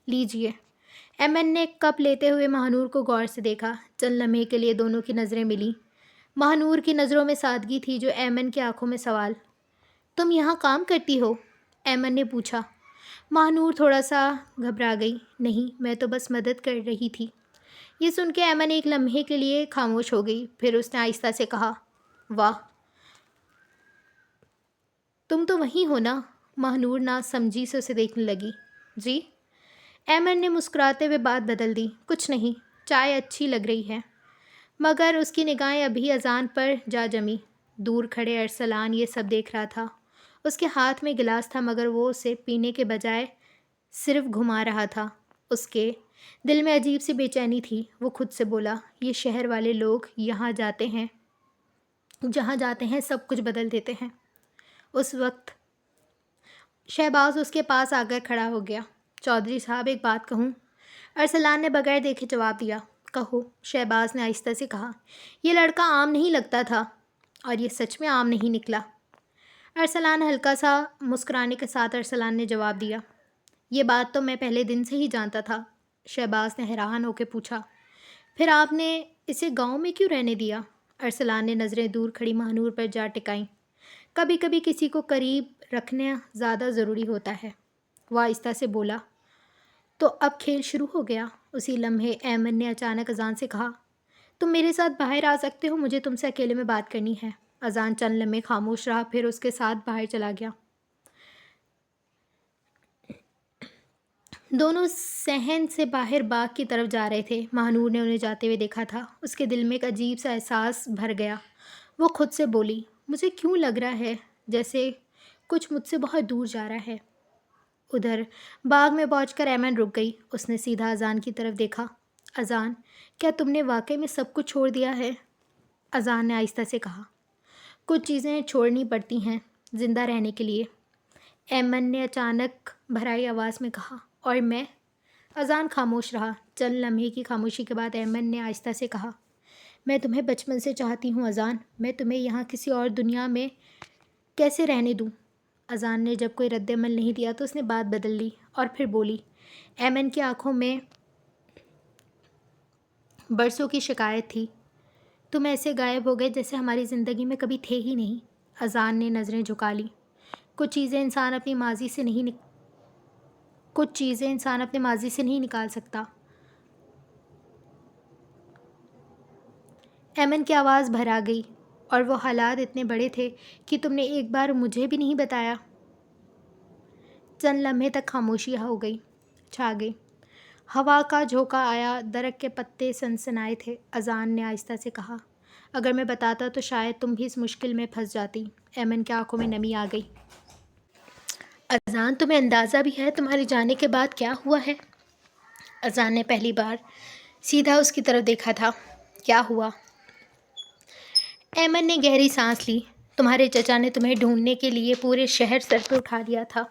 لیجئے۔ ایمن نے کپ لیتے ہوئے مہنور کو غور سے دیکھا۔ چند لمحے کے لیے دونوں کی نظریں ملیں۔ مہنور کی نظروں میں سادگی تھی، جو ایمن کی آنکھوں میں سوال۔ تم یہاں کام کرتی ہو؟ ایمن نے پوچھا۔ مہنور تھوڑا سا گھبرا گئی۔ نہیں، میں تو بس مدد کر رہی تھی۔ یہ سن کے ایمن ایک لمحے کے لیے خاموش ہو گئی، پھر اس نے آہستہ سے کہا، واہ، تم تو وہیں ہو نا؟ مہنور نہ سمجھی سے اسے دیکھنے لگی۔ جی؟ ایمن نے مسکراتے ہوئے بات بدل دی، کچھ نہیں، چائے اچھی لگ رہی ہے۔ مگر اس کی نگاہیں ابھی اذان پر جا جمی۔ دور کھڑے ارسلان یہ سب دیکھ رہا تھا۔ اس کے ہاتھ میں گلاس تھا، مگر وہ اسے پینے کے بجائے صرف گھما رہا تھا۔ اس کے دل میں عجیب سی بے چینی تھی۔ وہ خود سے بولا، یہ شہر والے لوگ جہاں جاتے ہیں سب کچھ بدل دیتے ہیں۔ اس وقت شہباز اس کے پاس آ کر کھڑا ہو گیا۔ چودھری صاحب، ایک بات کہوں؟ ارسلان نے بغیر دیکھے جواب دیا۔ کہو، شہباز نے آہستہ سے کہا۔ یہ لڑکا عام نہیں لگتا تھا، اور یہ سچ میں عام نہیں نکلا۔ ارسلان ہلکا سا مسکرانے کے ساتھ ارسلان نے جواب دیا، یہ بات تو میں پہلے دن سے ہی جانتا تھا۔ شہباز نے حیران ہو کے پوچھا، پھر آپ نے اسے گاؤں میں کیوں رہنے دیا؟ ارسلان نے نظریں دور کھڑی مہنور پر جا ٹکائیں۔ کبھی کبھی کسی کو قریب رکھنا زیادہ ضروری ہوتا ہے، وہ آہستہ سے بولا۔ تو اب کھیل شروع ہو گیا؟ اسی لمحے ایمن نے اچانک اذان سے کہا، تم میرے ساتھ باہر آ سکتے ہو، مجھے تم سے اکیلے میں بات کرنی ہے۔ اذان چند لمحے خاموش رہا، پھر اس کے ساتھ باہر چلا گیا۔ دونوں صحن سے باہر باغ کی طرف جا رہے تھے۔ مہنور نے انہیں جاتے ہوئے دیکھا تھا۔ اس کے دل میں ایک عجیب سا احساس بھر گیا۔ وہ خود سے بولی، مجھے کیوں لگ رہا ہے جیسے کچھ مجھ سے بہت دور جا رہا ہے۔ ادھر باغ میں پہنچ کر ایمن رک گئی۔ اس نے سیدھا اذان کی طرف دیکھا۔ اذان، کیا تم نے واقعی میں سب کچھ چھوڑ دیا ہے؟ اذان نے آہستہ سے کہا، کچھ چیزیں چھوڑنی پڑتی ہیں زندہ رہنے کے لیے۔ ایمن نے اچانک بھرائی آواز میں کہا، اور میں؟ اذان خاموش رہا۔ چند لمحے کی خاموشی کے بعد ایمن نے آہستہ سے کہا، میں تمہیں بچپن سے چاہتی ہوں اذان، میں تمہیں یہاں کسی اور دنیا میں کیسے رہنے دوں؟ اذان نے جب کوئی رد عمل نہیں دیا تو اس نے بات بدل لی اور پھر بولی۔ ایمن کی آنکھوں میں برسوں کی شکایت تھی۔ تم ایسے غائب ہو گئے جیسے ہماری زندگی میں کبھی تھے ہی نہیں۔ اذان نے نظریں جھکا لی۔ کچھ چیزیں انسان اپنے ماضی سے نہیں نکال سکتا۔ ایمن کی آواز بھر آ گئی، اور وہ حالات اتنے بڑے تھے کہ تم نے ایک بار مجھے بھی نہیں بتایا۔ چند لمحے تک خاموشی چھا گئی۔ ہوا کا جھونکا آیا، درخت کے پتے سنسنائے تھے۔ اذان نے آہستہ سے کہا، اگر میں بتاتا تو شاید تم بھی اس مشکل میں پھنس جاتی۔ ایمن کی آنکھوں میں نمی آ گئی۔ اذان، تمہیں اندازہ بھی ہے تمہارے جانے کے بعد کیا ہوا ہے؟ اذان نے پہلی بار سیدھا اس کی طرف دیکھا تھا۔ کیا ہوا؟ ایمن نے گہری سانس لی۔ تمہارے چچا نے تمہیں ڈھونڈنے کے لیے پورے شہر سر پہ اٹھا لیا تھا،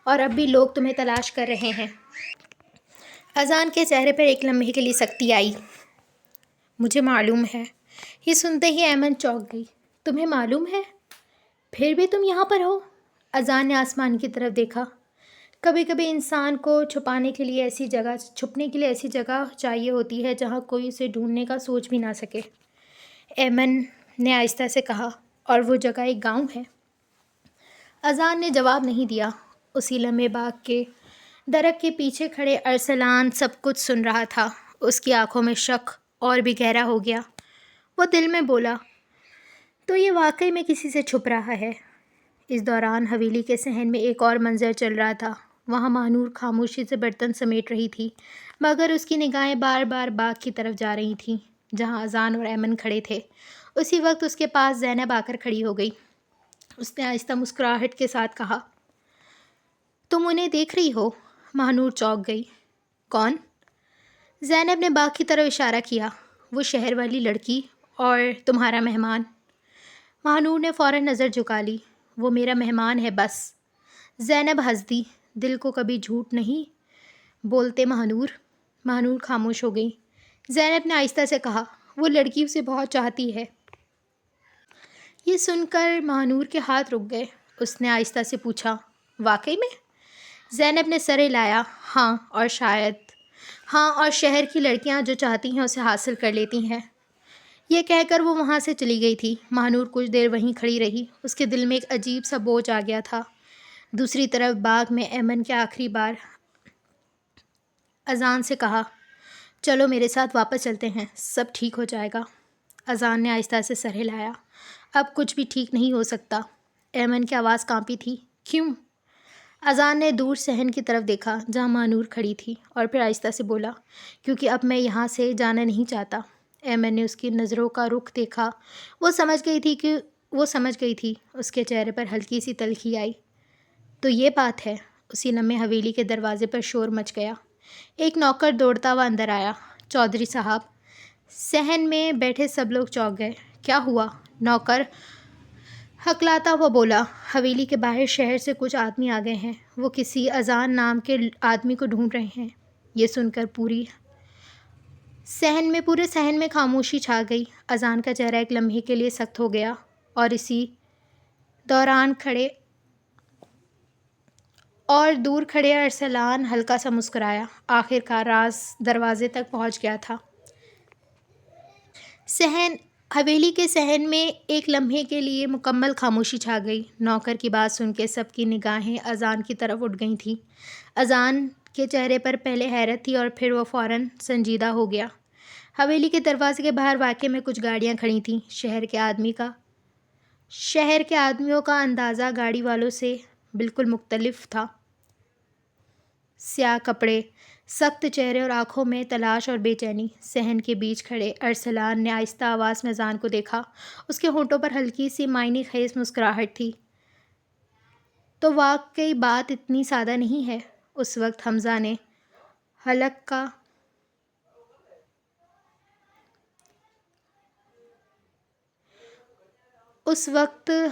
اور اب بھی لوگ تمہیں تلاش کر رہے ہیں۔ اذان کے چہرے پر ایک لمحے کے لیے سختی آئی۔ مجھے معلوم ہے۔ یہ سنتے ہی ایمن چونک گئی۔ تمہیں معلوم ہے؟ پھر بھی تم یہاں پر ہو؟ اذان نے آسمان کی طرف دیکھا۔ کبھی کبھی انسان کو چھپنے کے لیے ایسی جگہ چاہیے ہوتی ہے جہاں کوئی اسے ڈھونڈنے کا سوچ بھی نہ سکے۔ ایمن نے آہستہ سے کہا، اور وہ جگہ ایک گاؤں ہے۔ اذان نے جواب نہیں دیا۔ اسی لمحے باغ کے درخت کے پیچھے کھڑے ارسلان سب کچھ سن رہا تھا۔ اس کی آنکھوں میں شک اور بھی گہرا ہو گیا۔ وہ دل میں بولا، تو یہ واقعی میں کسی سے چھپ رہا ہے۔ اس دوران حویلی کے صحن میں ایک اور منظر چل رہا تھا۔ وہاں ماہنور خاموشی سے برتن سمیٹ رہی تھی، مگر اس کی نگاہیں بار بار باغ کی طرف جا رہی تھیں جہاں اذان اور ایمن کھڑے تھے۔ اسی وقت اس کے پاس زینب آ کر کھڑی ہو گئی۔ اس نے آہستہ مسکراہٹ کے ساتھ کہا، تم انہیں دیکھ رہی ہو؟ ماہنور چونک گئی۔ کون؟ زینب نے باغ کی طرف اشارہ کیا۔ وہ شہر والی لڑکی اور تمہارا مہمان۔ ماہنور نے فوراً نظر جھکا لی۔ وہ میرا مہمان ہے بس۔ زینب ہنس دی۔ دل کو کبھی جھوٹ نہیں بولتے ماہنور۔ ماہنور خاموش ہو گئی۔ زینب نے آہستہ سے کہا، وہ لڑکی اسے بہت چاہتی ہے۔ یہ سن کر ماہنور کے ہاتھ رک گئے۔ اس نے آہستہ سے پوچھا، واقعی میں؟ زینب نے سر ہلایا۔ ہاں، اور شہر کی لڑکیاں جو چاہتی ہیں اسے حاصل کر لیتی ہیں۔ یہ کہہ کر وہ وہاں سے چلی گئی تھی۔ ماہنور کچھ دیر وہیں کھڑی رہی۔ اس کے دل میں ایک عجیب سا بوجھ آ گیا تھا۔ دوسری طرف باغ میں ایمن کے آخری بار اذان سے کہا، چلو میرے ساتھ واپس چلتے ہیں، سب ٹھیک ہو جائے گا۔ اذان نے آہستہ سے سر ہلایا۔ اب کچھ بھی ٹھیک نہیں ہو سکتا۔ ایمن کی آواز کانپی تھی۔ کیوں؟ اذان نے دور صحن کی طرف دیکھا جہاں ماہنور کھڑی تھی، اور پھر آہستہ سے بولا، کیونکہ اب میں یہاں سے جانا نہیں چاہتا۔ ایمن نے اس کی نظروں کا رخ دیکھا۔ وہ سمجھ گئی تھی۔ اس کے چہرے پر ہلکی سی تلخی آئی۔ تو یہ بات ہے۔ اسی لمحے حویلی کے دروازے پر شور مچ گیا۔ ایک نوکر دوڑتا ہوا اندر آیا۔ چودھری صاحب۔ صحن میں بیٹھے سب لوگ چونک گئے۔ کیا ہوا؟ نوکر ہکلاتا ہوا بولا، حویلی کے باہر شہر سے کچھ آدمی آ گئے ہیں۔ وہ کسی اذان نام کے آدمی کو ڈھونڈ رہے ہیں۔ یہ سن کر پورے صحن میں خاموشی چھا گئی۔ اذان کا چہرہ ایک لمحے کے لیے سخت ہو گیا، اور اسی دوران دور کھڑے ارسلان ہلکا سا مسکرایا۔ آخر کار راز دروازے تک پہنچ گیا تھا۔ حویلی کے صحن میں ایک لمحے کے لیے مکمل خاموشی چھا گئی۔ نوکر کی بات سن کے سب کی نگاہیں اذان کی طرف اٹھ گئی تھیں۔ اذان کے چہرے پر پہلے حیرت تھی، اور پھر وہ فوراً سنجیدہ ہو گیا۔ حویلی کے دروازے کے باہر واقعے میں کچھ گاڑیاں کھڑی تھیں۔ شہر کے آدمیوں کا اندازہ گاڑی والوں سے بالکل مختلف تھا۔ سیاہ کپڑے، سخت چہرے اور آنکھوں میں تلاش اور بے چینی۔ صحن کے بیچ کھڑے ارسلان نے آہستہ آواز میں اذان کو دیکھا۔ اس کے ہونٹوں پر ہلکی سی معنی خیز مسکراہٹ تھی۔ تو واقعی بات اتنی سادہ نہیں ہے۔ اس وقت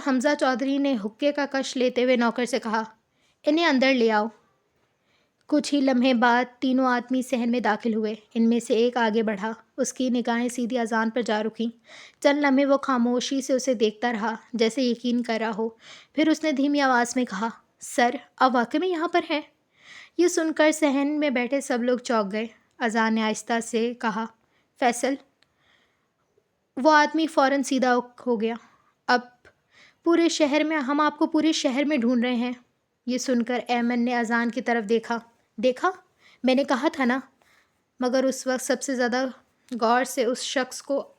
حمزہ چودھری نے حقے کا کش لیتے ہوئے نوکر سے کہا، انہیں اندر لے آؤ۔ کچھ ہی لمحے بعد تینوں آدمی صحن میں داخل ہوئے۔ ان میں سے ایک آگے بڑھا، اس کی نگاہیں سیدھی اذان پر جا رکیں۔ چند لمحے وہ خاموشی سے اسے دیکھتا رہا، جیسے یقین کر رہا ہو۔ پھر اس نے دھیمی آواز میں کہا، سر، آپ واقعی میں یہاں پر ہیں؟ یہ سن کر صحن میں بیٹھے سب لوگ چونک گئے۔ اذان نے آہستہ سے کہا، فیصل۔ وہ آدمی فوراً سیدھا ہو گیا۔ اب پورے شہر میں ہم آپ کو پورے شہر میں ڈھونڈ رہے ہیں۔ یہ سن کر ایمن نے اذان کی طرف دیکھا۔ دیکھا؟ میں نے کہا تھا نا۔ مگر اس وقت سب سے زیادہ غور سے اس شخص کو،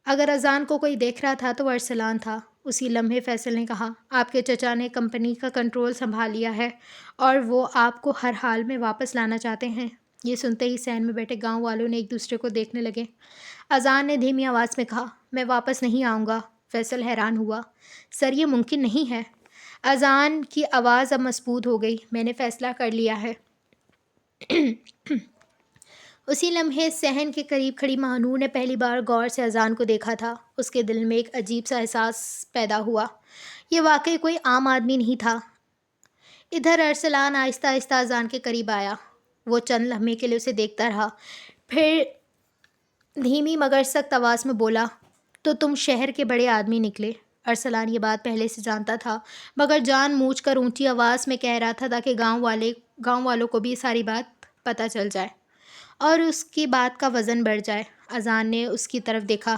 اگر اذان کو کوئی دیکھ رہا تھا تو وہ ارسلان تھا۔ اسی لمحے فیصل نے کہا، آپ کے چچا نے کمپنی کا کنٹرول سنبھال لیا ہے اور وہ آپ کو ہر حال میں واپس لانا چاہتے ہیں۔ یہ سنتے ہی صحن میں بیٹھے گاؤں والوں نے ایک دوسرے کو دیکھنے لگے۔ اذان نے دھیمی آواز میں کہا، میں واپس نہیں آؤں گا۔ فیصل حیران ہوا، سر، یہ ممکن نہیں ہے۔ اذان کی آواز اب مضبوط ہو گئی، میں نے فیصلہ کر لیا ہے۔ اسی لمحے صحن کے قریب کھڑی ماہنور نے پہلی بار غور سے اذان کو دیکھا تھا۔ اس کے دل میں ایک عجیب سا احساس پیدا ہوا۔ یہ واقعی کوئی عام آدمی نہیں تھا۔ ادھر ارسلان آہستہ آہستہ اذان کے قریب آیا۔ وہ چند لمحے کے لیے اسے دیکھتا رہا، پھر دھیمی مگر سخت آواز میں بولا، تو تم شہر کے بڑے آدمی نکلے۔ ارسلان یہ بات پہلے سے جانتا تھا، مگر جان بوجھ کر اونچی آواز میں کہہ رہا تھا تاکہ گاؤں والوں کو بھی یہ ساری بات پتہ چل جائے اور اس کی بات کا وزن بڑھ جائے۔ اذان نے اس کی طرف دیکھا،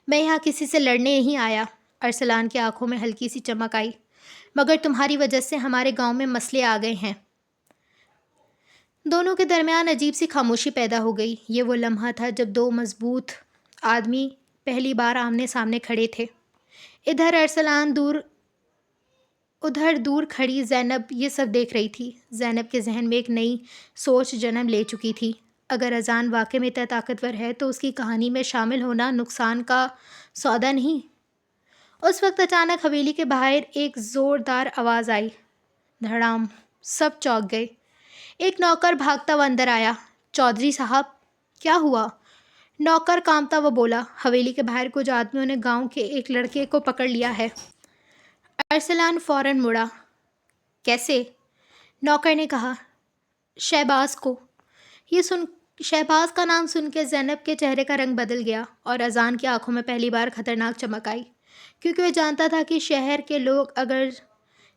میں یہاں کسی سے لڑنے نہیں آیا۔ ارسلان کی آنکھوں میں ہلکی سی چمک آئی، مگر تمہاری وجہ سے ہمارے گاؤں میں مسئلے آ گئے ہیں۔ دونوں کے درمیان عجیب سی خاموشی پیدا ہو گئی۔ یہ وہ لمحہ تھا جب دو مضبوط آدمی پہلی بار آمنے سامنے کھڑے تھے۔ ادھر ارسلان ادھر دور کھڑی زینب یہ سب دیکھ رہی تھی۔ زینب کے ذہن میں ایک نئی سوچ جنم لے چکی تھی۔ اگر اذان واقعی میں اتنا طاقتور ہے تو اس کی کہانی میں شامل ہونا نقصان کا سودا نہیں۔ اس وقت اچانک حویلی کے باہر ایک زوردار آواز آئی، دھڑام۔ سب چونک گئے۔ ایک نوکر بھاگتا ہوا اندر آیا۔ چودھری صاحب، کیا ہوا؟ نوکر کانپتا ہوا بولا، حویلی کے باہر کچھ آدمیوں نے گاؤں کے ایک لڑکے کو پکڑ لیا ہے۔ ارسلان فوراً مڑا۔ کیسے؟ نوکر نے کہا، شہباز کو۔ شہباز کا نام سن کے زینب کے چہرے کا رنگ بدل گیا اور اذان کی آنکھوں میں پہلی بار خطرناک چمک آئی، کیونکہ وہ جانتا تھا کہ شہر کے لوگ اگر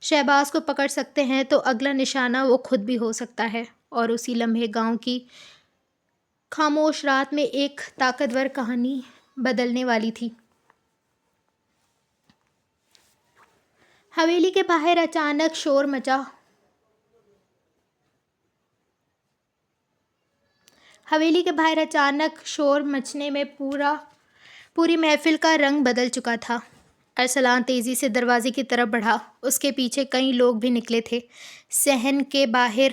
شہباز کو پکڑ سکتے ہیں تو اگلا نشانہ وہ خود بھی ہو سکتا ہے۔ اور اسی لمحے گاؤں کی خاموش رات میں ایک طاقتور کہانی بدلنے والی تھی۔ حویلی کے باہر اچانک شور مچا۔ حویلی کے باہر اچانک شور مچنے میں پوری محفل کا رنگ بدل چکا تھا۔ ارسلان تیزی سے دروازے کی طرف بڑھا۔ اس کے پیچھے کئی لوگ بھی نکلے تھے۔ صحن کے باہر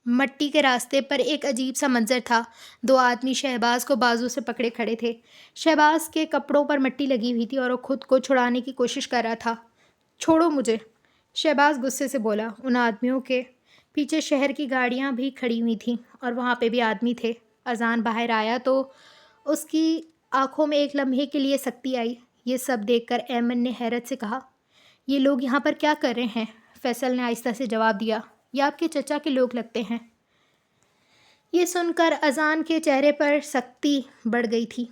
مٹی کے راستے پر ایک عجیب سا منظر تھا۔ دو آدمی شہباز کو بازو سے پکڑے کھڑے تھے۔ شہباز کے کپڑوں پر مٹی لگی ہوئی تھی اور وہ خود کو چھڑانے کی کوشش کر رہا تھا۔ چھوڑو مجھے، شہباز غصے سے بولا۔ ان آدمیوں کے پیچھے شہر کی گاڑیاں بھی کھڑی ہوئی تھیں اور وہاں پہ بھی آدمی تھے۔ اذان باہر آیا تو اس کی آنکھوں میں ایک لمحے کے لیے سختی آئی۔ یہ سب دیکھ کر ایمن نے حیرت سے کہا، یہ لوگ یہاں پر کیا کر رہے ہیں؟ فیصل نے آہستہ سے جواب دیا، یہ آپ کے چچا کے لوگ لگتے ہیں۔ یہ سن کر اذان کے چہرے پر سختی بڑھ گئی تھی۔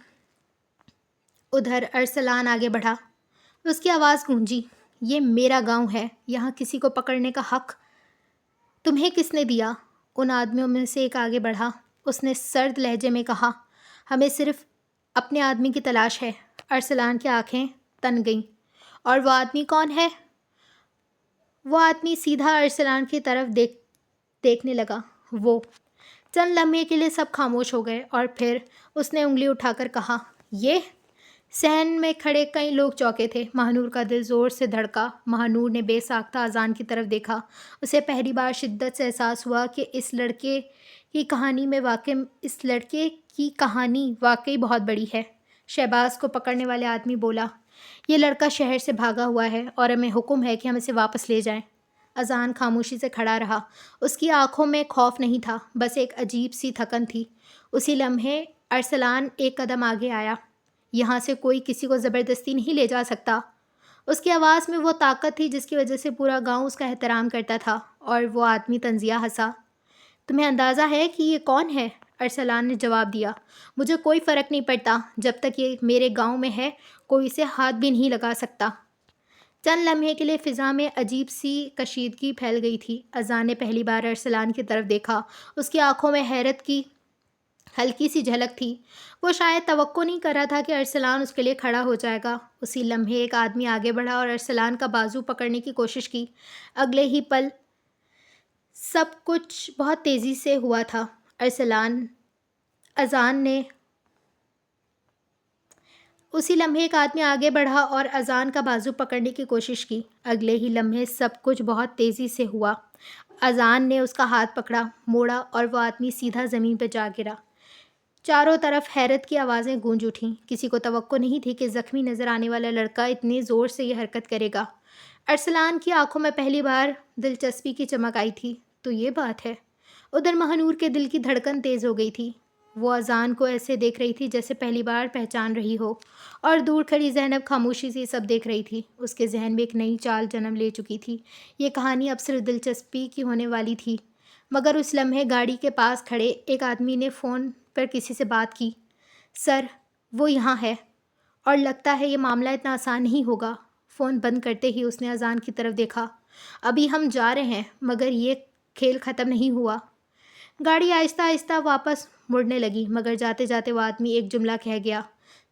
ادھر ارسلان آگے بڑھا۔ اس کی آواز گونجی، یہ میرا گاؤں ہے، یہاں کسی کو پکڑنے کا حق تمہیں کس نے دیا؟ ان آدمیوں میں سے ایک آگے بڑھا۔ اس نے سرد لہجے میں کہا، ہمیں صرف اپنے آدمی کی تلاش ہے۔ ارسلان کی آنکھیں تن گئیں۔ اور وہ آدمی کون ہے؟ وہ آدمی سیدھا ارسلان کی طرف دیکھنے لگا۔ وہ چند لمحے کے لیے سب خاموش ہو گئے اور پھر اس نے انگلی اٹھا کر کہا، یہ؟ صحن میں کھڑے کئی لوگ چونکے تھے۔ ماہنور کا دل زور سے دھڑکا۔ ماہنور نے بے ساختہ اذان کی طرف دیکھا۔ اسے پہلی بار شدت سے احساس ہوا کہ اس لڑکے کی کہانی واقعی بہت بڑی ہے۔ شہباز کو پکڑنے والے آدمی بولا، یہ لڑکا شہر سے بھاگا ہوا ہے اور ہمیں حکم ہے کہ ہم اسے واپس لے جائیں۔ اذان خاموشی سے کھڑا رہا۔ اس کی آنکھوں میں خوف نہیں تھا، بس ایک عجیب سی تھکن تھی۔ اسی لمحے ارسلان ایک قدم آگے آیا۔ یہاں سے کوئی کسی کو زبردستی نہیں لے جا سکتا۔ اس کی آواز میں وہ طاقت تھی جس کی وجہ سے پورا گاؤں اس کا احترام کرتا تھا اور وہ آدمی طنزیہ ہنسا۔ تمہیں اندازہ ہے کہ یہ کون ہے؟ ارسلان نے جواب دیا۔ مجھے کوئی فرق نہیں پڑتا، جب تک یہ میرے گاؤں میں ہے کوئی اسے ہاتھ بھی نہیں لگا سکتا۔ چند لمحے کے لیے فضا میں عجیب سی کشیدگی پھیل گئی تھی۔ اذان نے پہلی بار ارسلان کی طرف دیکھا۔ اس کی آنکھوں میں حیرت کی ہلکی سی جھلک تھی۔ وہ شاید توقع نہیں کر رہا تھا کہ ارسلان اس کے لیے کھڑا ہو جائے گا۔ اسی لمحے ایک آدمی آگے بڑھا اور ارسلان کا بازو پکڑنے کی کوشش کی۔ اگلے ہی پل سب کچھ بہت تیزی سے ہوا تھا۔ اسی لمحے ایک آدمی آگے بڑھا اور اذان کا بازو پکڑنے کی کوشش کی۔ اگلے ہی لمحے سب کچھ بہت تیزی سے ہوا۔ اذان نے اس کا ہاتھ پکڑا، موڑا اور وہ آدمی سیدھا زمین پہ جا گرا۔ چاروں طرف حیرت کی آوازیں گونج اٹھیں۔ کسی کو توقع نہیں تھی کہ زخمی نظر آنے والا لڑکا اتنی زور سے یہ حرکت کرے گا۔ ارسلان کی آنکھوں میں پہلی بار دلچسپی کی چمک آئی تھی۔ تو یہ بات ہے۔ ادھر مہنور کے دل کی دھڑکن تیز ہو گئی تھی۔ وہ اذان کو ایسے دیکھ رہی تھی جیسے پہلی بار پہچان رہی ہو، اور دور کھڑی زینب خاموشی سے سب دیکھ رہی تھی۔ اس کے ذہن میں ایک نئی چال جنم لے چکی تھی۔ یہ کہانی اب صرف دلچسپی کی ہونے والی تھی۔ مگر اس لمحے گاڑی کے پاس کھڑے ایک آدمی نے فون پر کسی سے بات کی۔ سر، وہ یہاں ہے، اور لگتا ہے یہ معاملہ اتنا آسان نہیں ہوگا۔ فون بند کرتے ہی اس نے اذان کی طرف دیکھا۔ ابھی ہم جا رہے ہیں، مگر یہ کھیل ختم نہیں ہوا۔ گاڑی آہستہ آہستہ واپس مڑنے لگی، مگر جاتے جاتے وہ آدمی ایک جملہ کہہ گیا۔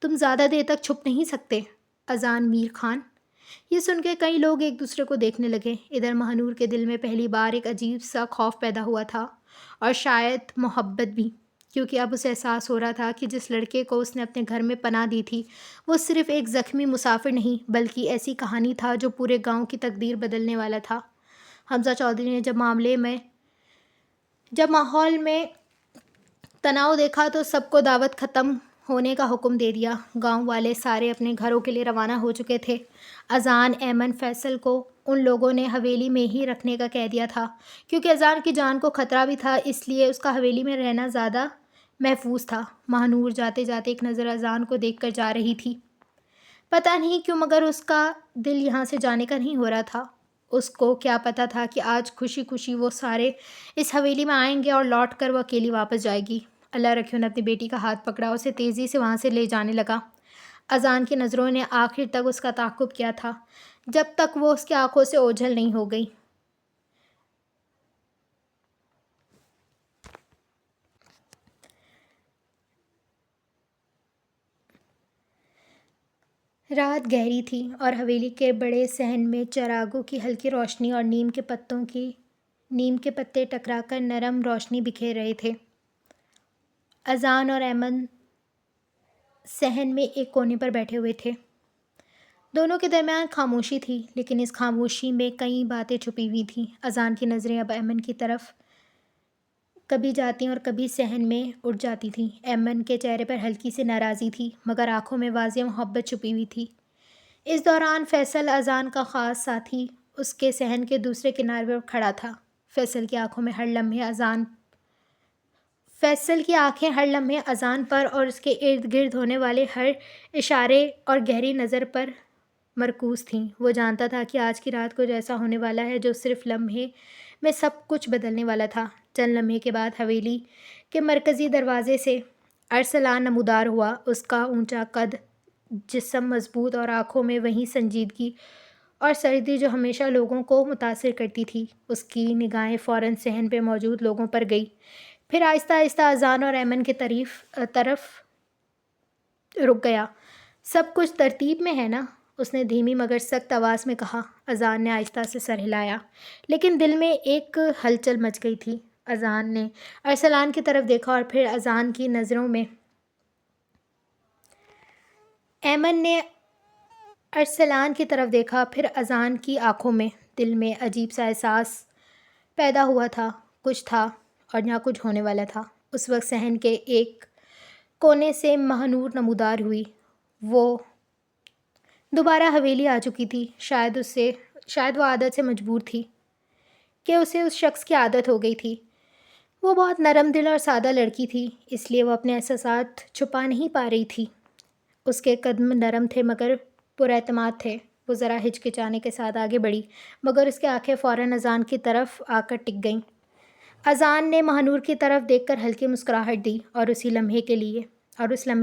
تم زیادہ دیر تک چھپ نہیں سکتے، اذان میر خان۔ یہ سن کے کئی لوگ ایک دوسرے کو دیکھنے لگے۔ ادھر مہنور کے دل میں پہلی بار ایک عجیب سا خوف پیدا ہوا تھا، اور شاید محبت بھی، کیونکہ اب اسے احساس ہو رہا تھا کہ جس لڑکے کو اس نے اپنے گھر میں پناہ دی تھی وہ صرف ایک زخمی مسافر نہیں بلکہ ایسی کہانی تھا جو پورے گاؤں کی تقدیر بدلنے والا تھا۔ حمزہ چودھری نے جب ماحول میں تناؤ دیکھا تو سب کو دعوت ختم ہونے کا حکم دے دیا۔ گاؤں والے سارے اپنے گھروں کے لیے روانہ ہو چکے تھے۔ اذان، ایمن، فیصل کو ان لوگوں نے حویلی میں ہی رکھنے کا کہہ دیا تھا، کیونکہ اذان کی جان کو خطرہ بھی تھا، اس لیے اس کا حویلی میں رہنا زیادہ محفوظ تھا۔ مہنور جاتے جاتے ایک نظر اذان کو دیکھ کر جا رہی تھی۔ پتہ نہیں کیوں مگر اس کا دل یہاں سے جانے کا نہیں ہو رہا تھا۔ اس کو کیا پتہ تھا کہ آج خوشی خوشی وہ سارے اس حویلی میں آئیں گے اور لوٹ کر وہ اکیلی واپس جائے گی۔ اللہ رکھے نے اپنی بیٹی کا ہاتھ پکڑا، اسے تیزی سے وہاں سے لے جانے لگا۔ اذان کی نظروں نے آخر تک اس کا تعاقب کیا تھا، جب تک وہ اس کی آنکھوں سے اوجھل نہیں ہو گئی۔ رات گہری تھی اور حویلی کے بڑے صحن میں چراغوں کی ہلکی روشنی اور نیم کے پتے ٹکرا کر نرم روشنی بکھیر رہے تھے۔ اذان اور ایمن صحن میں ایک کونے پر بیٹھے ہوئے تھے۔ دونوں کے درمیان خاموشی تھی، لیکن اس خاموشی میں کئی باتیں چھپی ہوئی تھیں۔ اذان کی نظریں اب ایمن کی طرف کبھی جاتی اور کبھی صحن میں اٹھ جاتی تھیں۔ ایمن کے چہرے پر ہلکی سی ناراضی تھی، مگر آنکھوں میں واضح محبت چھپی ہوئی تھی۔ اس دوران فیصل، اذان کا خاص ساتھی، اس کے صحن کے دوسرے کنارے پر کھڑا تھا۔ فیصل کی آنکھیں ہر لمحے اذان پر اور اس کے ارد گرد ہونے والے ہر اشارے اور گہری نظر پر مرکوز تھیں۔ وہ جانتا تھا کہ آج کی رات کچھ ایسا ہونے والا ہے جو صرف لمحے میں سب کچھ بدلنے والا تھا۔ چند لمحے کے بعد حویلی کے مرکزی دروازے سے ارسلان نمودار ہوا۔ اس کا اونچا قد، جسم مضبوط اور آنکھوں میں وہی سنجیدگی اور سردی جو ہمیشہ لوگوں کو متاثر کرتی تھی۔ اس کی نگاہیں فوراً صحن پہ موجود لوگوں پر گئی، پھر آہستہ آہستہ اذان اور ایمن کی طرف رک گیا۔ سب کچھ ترتیب میں ہے نا؟ اس نے دھیمی مگر سخت آواز میں کہا۔ اذان نے آہستہ سے سر ہلایا، لیکن دل میں ایک ہلچل مچ گئی تھی۔ اذان نے ارسلان کی طرف دیکھا اور پھر اذان کی نظروں میں۔ ایمن نے ارسلان کی طرف دیکھا، پھر اذان کی آنکھوں میں۔ دل میں عجیب سا احساس پیدا ہوا تھا، کچھ تھا اور یہاں کچھ ہونے والا تھا۔ اس وقت صحن کے ایک کونے سے مہنور نمودار ہوئی۔ وہ دوبارہ حویلی آ چکی تھی۔ شاید وہ عادت سے مجبور تھی کہ اسے اس شخص کی عادت ہو گئی تھی۔ وہ بہت نرم دل اور سادہ لڑکی تھی، اس لیے وہ اپنے احساسات چھپا نہیں پا رہی تھی۔ اس کے قدم نرم تھے مگر پر اعتماد تھے۔ وہ ذرا ہچکچانے کے ساتھ آگے بڑھی، مگر اس کی آنکھیں فوراً اذان کی طرف آ کر ٹک گئیں۔ اذان نے ماہ نور کی طرف دیکھ کر ہلکی مسکراہٹ دی، اور اس لمحے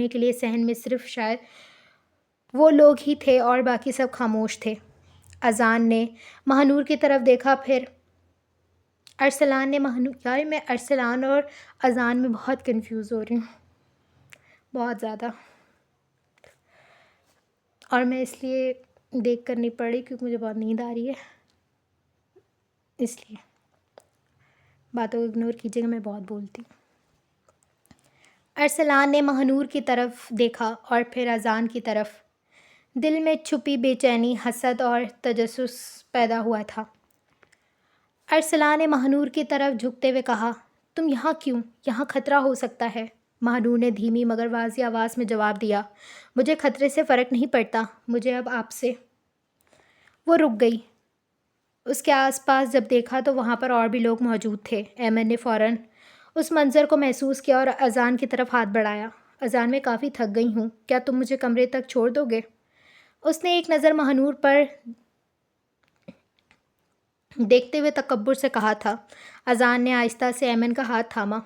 کے لیے صحن میں صرف شاید وہ لوگ ہی تھے اور باقی سب خاموش تھے۔ اذان نے ماہ نور کی طرف دیکھا، پھر ارسلان نے ماہ نور، یار میں ارسلان اور اذان میں بہت کنفیوز ہو رہی ہوں، بہت زیادہ، اور میں اس لیے دیکھ کر نہیں پڑھ رہی کیونکہ مجھے بہت نیند آ رہی ہے، اس لیے باتوں کو اگنور کیجیے گا، میں بہت بولتی ہوں۔ ارسلان نے ماہ نور کی طرف دیکھا اور پھر اذان کی طرف۔ دل میں چھپی بے چینی، حسد اور تجسس پیدا ہوا تھا۔ ارسلان نے ماہ نور کی طرف جھکتے ہوئے کہا، تم یہاں کیوں؟ یہاں خطرہ ہو سکتا ہے۔ ماہ نور نے دھیمی مگر واضح آواز میں جواب دیا، مجھے خطرے سے فرق نہیں پڑتا، مجھے اب آپ سے۔ وہ رک گئی۔ اس کے آس پاس جب دیکھا تو وہاں پر اور بھی لوگ موجود تھے۔ ایمن نے فوراً اس منظر کو محسوس کیا اور اذان کی طرف ہاتھ بڑھایا۔ اذان، میں کافی تھک گئی ہوں، کیا تم مجھے کمرے تک چھوڑ دو گے؟ اس نے ایک نظر ماہ نور پر دیکھتے ہوئے تکبر سے کہا تھا۔ اذان نے آہستہ سے ایمن کا ہاتھ تھاما،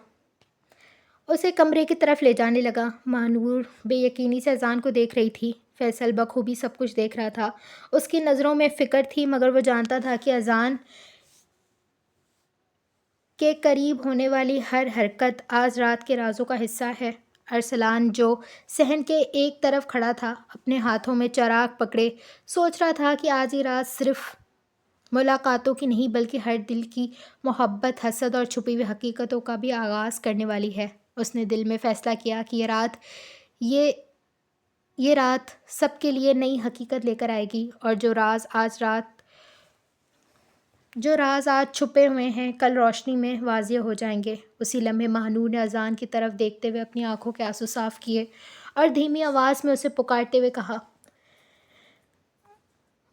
اسے کمرے کی طرف لے جانے لگا۔ ماہ نور بے یقینی سے اذان کو دیکھ رہی تھی۔ فیصل بخوبی سب کچھ دیکھ رہا تھا، اس کی نظروں میں فکر تھی، مگر وہ جانتا تھا کہ اذان کے قریب ہونے والی ہر حرکت آج رات کے رازوں کا حصہ ہے۔ ارسلان جو صحن کے ایک طرف کھڑا تھا، اپنے ہاتھوں میں چراغ پکڑے سوچ رہا تھا کہ آج یہ رات صرف ملاقاتوں کی نہیں بلکہ ہر دل کی محبت، حسد اور چھپی ہوئی حقیقتوں کا بھی آغاز کرنے والی ہے۔ اس نے دل میں فیصلہ کیا کہ یہ رات سب کے لیے نئی حقیقت لے کر آئے گی، اور جو راز آج چھپے ہوئے ہیں کل روشنی میں واضح ہو جائیں گے۔ اسی لمحے ماہ نور نے اذان کی طرف دیکھتے ہوئے اپنی آنکھوں کے آنسو صاف کیے اور دھیمی آواز میں اسے پکارتے ہوئے کہا،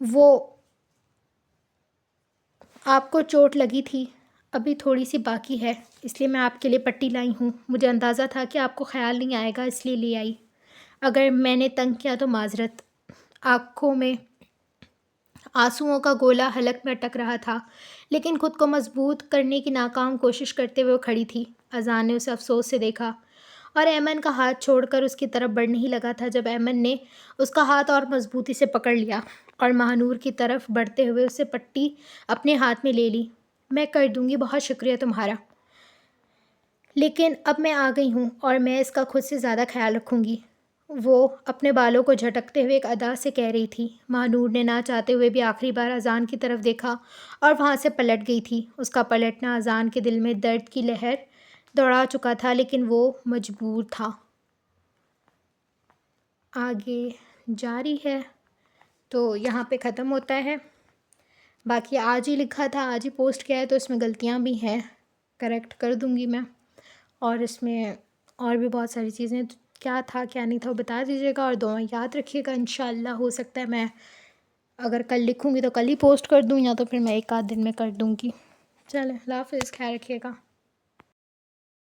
وہ آپ کو چوٹ لگی تھی، ابھی تھوڑی سی باقی ہے، اس لیے میں آپ کے لیے پٹی لائی ہوں۔ مجھے اندازہ تھا کہ آپ کو خیال نہیں آئے گا، اس لیے لے آئی۔ اگر میں نے تنگ کیا تو معذرت۔ آنکھوں میں آنسوؤں کا گولا حلق میں اٹک رہا تھا، لیکن خود کو مضبوط کرنے کی ناکام کوشش کرتے ہوئے وہ کھڑی تھی۔ اذان نے اسے افسوس سے دیکھا اور ایمن کا ہاتھ چھوڑ کر اس کی طرف بڑھنے ہی لگا تھا جب ایمن نے اس کا ہاتھ اور مضبوطی سے پکڑ لیا اور ماہ نور کی طرف بڑھتے ہوئے اسے پٹی اپنے ہاتھ میں لے لی۔ میں کر دوں گی، بہت شکریہ تمہارا، لیکن اب میں آ گئی ہوں اور میں اس کا خود سے زیادہ خیال رکھوں گی، وہ اپنے بالوں کو جھٹکتے ہوئے ایک ادا سے کہہ رہی تھی۔ ماہ نور نے نہ چاہتے ہوئے بھی آخری بار اذان کی طرف دیکھا اور وہاں سے پلٹ گئی تھی۔ اس کا پلٹنا اذان کے دل میں درد کی لہر دوڑا چکا تھا، لیکن وہ مجبور تھا۔ آگے جاری ہے، تو یہاں پہ ختم ہوتا ہے۔ باقی آج ہی لکھا تھا، آج ہی پوسٹ کیا ہے، تو اس میں غلطیاں بھی ہیں، کریکٹ کر دوں گی میں، اور اس میں اور بھی بہت ساری چیزیں، کیا تھا کیا نہیں تھا وہ بتا دیجیے گا، اور دعائیں یاد رکھیے گا۔ انشاءاللہ ہو سکتا ہے میں اگر کل لکھوں گی تو کل ہی پوسٹ کر دوں، یا تو پھر میں ایک آدھ دن میں کر دوں گی۔ چلیں، اللہ حافظ، خیال رکھیے گا۔